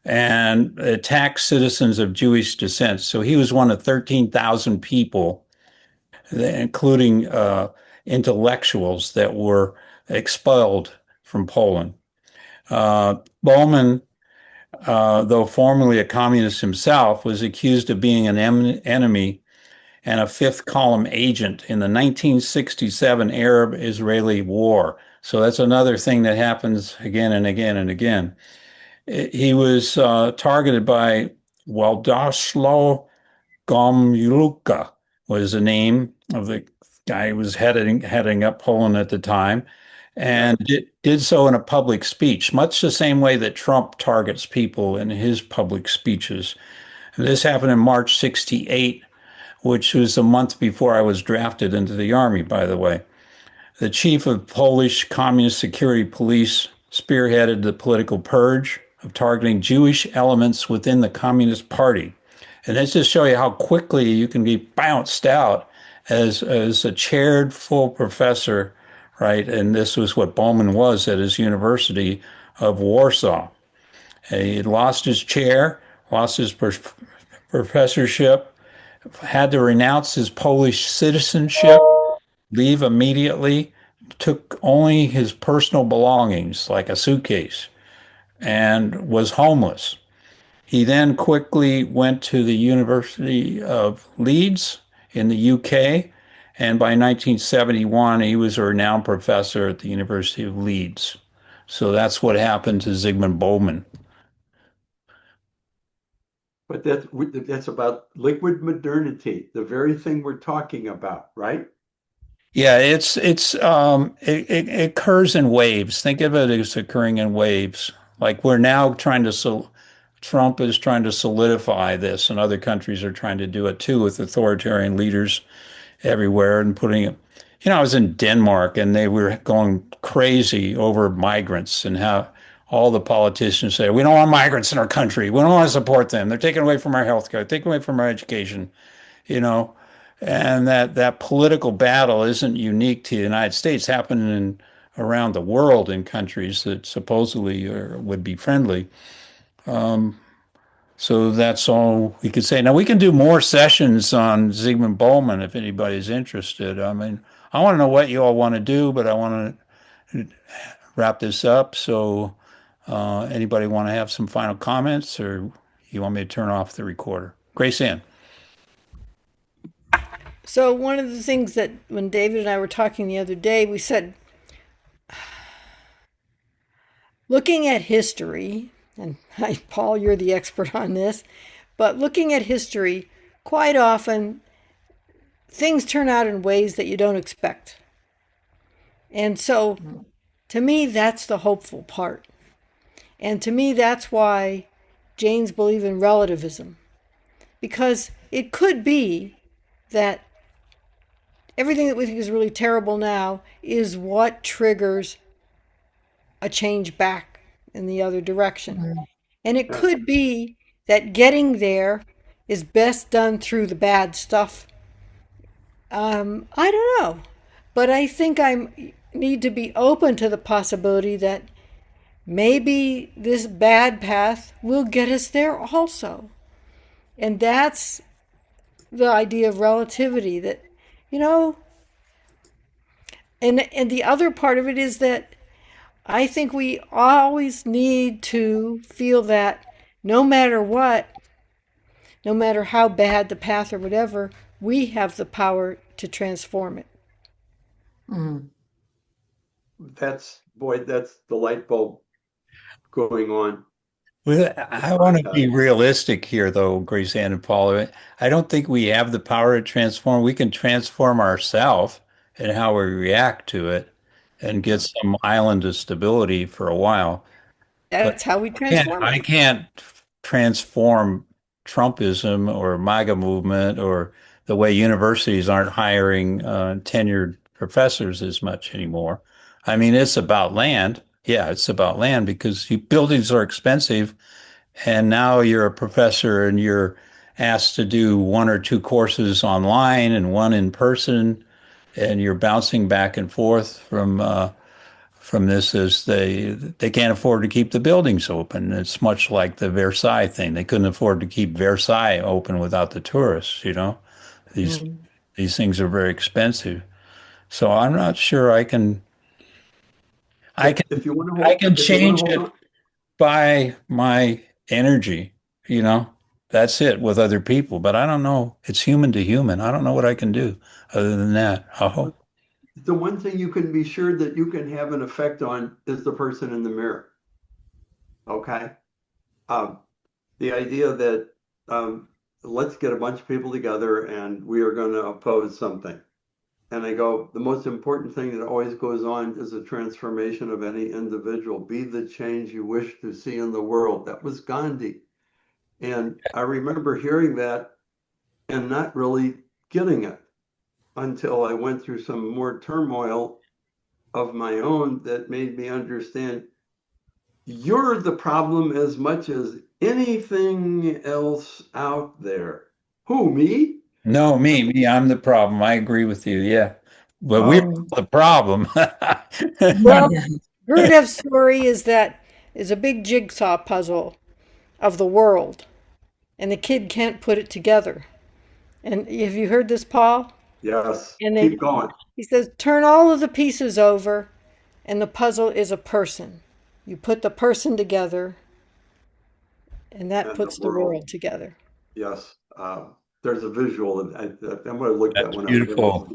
and attacked citizens of Jewish descent. So he was one of 13,000 people, including intellectuals, that were expelled from Poland. Bauman, though formerly a communist himself, was accused of being an enemy and a fifth column agent in the 1967 Arab-Israeli War. So that's another thing that happens again and again and again. He was targeted by Władysław Gomułka, was the name of the guy who was heading up Poland at the time, and did so in a public speech, much the same way that Trump targets people in his public speeches. And this happened in March 68, which was a month before I was drafted into the army, by the way. The chief of Polish Communist Security Police spearheaded the political purge of targeting Jewish elements within the Communist Party. And that's just show you how quickly you can be bounced out as a chaired full professor, right? And this was what Bauman was at his University of Warsaw. He lost his chair, lost his professorship, had to renounce his Polish citizenship, leave immediately, took only his personal belongings, like a suitcase, and was homeless. He then quickly went to the University of Leeds in the UK, and by 1971, he was a renowned professor at the University of Leeds. So that's what happened to Zygmunt Bauman. But that's about liquid modernity, the very thing we're talking about, right? Yeah, it occurs in waves. Think of it as occurring in waves. Like we're now trying to Trump is trying to solidify this, and other countries are trying to do it too with authoritarian leaders everywhere and putting it. I was in Denmark and they were going crazy over migrants and how all the politicians say, we don't want migrants in our country. We don't want to support them. They're taking away from our health care, taking away from our education, you know. And that political battle isn't unique to the United States, happening around the world in countries that supposedly would be friendly. So that's all we could say. Now we can do more sessions on Zygmunt Bauman if anybody's interested. I mean, I want to know what you all want to do, but I want to wrap this up. So anybody want to have some final comments, or you want me to turn off the recorder? Grace Ann. So one of the things that when David and I were talking the other day, we said, looking at history, and Paul, you're the expert on this, but looking at history, quite often things turn out in ways that you don't expect. And so to me, that's the hopeful part. And to me, that's why Jains believe in relativism, because it could be that everything that we think is really terrible now is what triggers a change back in the other direction. And it could be that getting there is best done through the bad stuff. I don't know. But I think I need to be open to the possibility that maybe this bad path will get us there also. And that's the idea of relativity, that, and the other part of it is that I think we always need to feel that no matter what, no matter how bad the path or whatever, we have the power to transform it. That's the light bulb going on. Well, I want to be realistic here, though, Grace Ann and Paula. I don't think we have the power to transform. We can transform ourselves and how we react to it and get some island of stability for a while. That's how we transform it. I can't transform Trumpism or MAGA movement or the way universities aren't hiring tenured professors as much anymore. I mean, it's about land. Yeah, it's about land because buildings are expensive. And now you're a professor and you're asked to do one or two courses online and one in person. And you're bouncing back and forth from this as they can't afford to keep the buildings open. It's much like the Versailles thing. They couldn't afford to keep Versailles open without the tourists, These things are very expensive. So I'm not sure I can change it by my energy, That's it with other people, but I don't know. It's human to human. I don't know what I can do other than that. I hope. The one thing you can be sure that you can have an effect on is the person in the mirror. Okay. The idea that let's get a bunch of people together and we are going to oppose something. And I go, the most important thing that always goes on is the transformation of any individual. Be the change you wish to see in the world. That was Gandhi. And I remember hearing that and not really getting it until I went through some more turmoil of my own that made me understand you're the problem as much as anything else out there. Who, me? No, me. I'm the problem. I agree with you. Yeah. But we're the problem. Well, Gurdjieff's story is a big jigsaw puzzle of the world, and the kid can't put it together. And have you heard this, Paul? Yes. And keep going. He says, turn all of the pieces over, and the puzzle is a person. You put the person together, and that puts the world together. Yes. There's a visual, and I'm going to look at that one. Beautiful.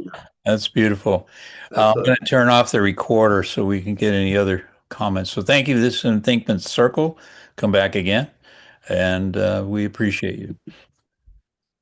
That's beautiful. I'm going to turn off the recorder so we can get any other comments. So thank you. This is Thinkman's Circle. Come back again, and we appreciate you.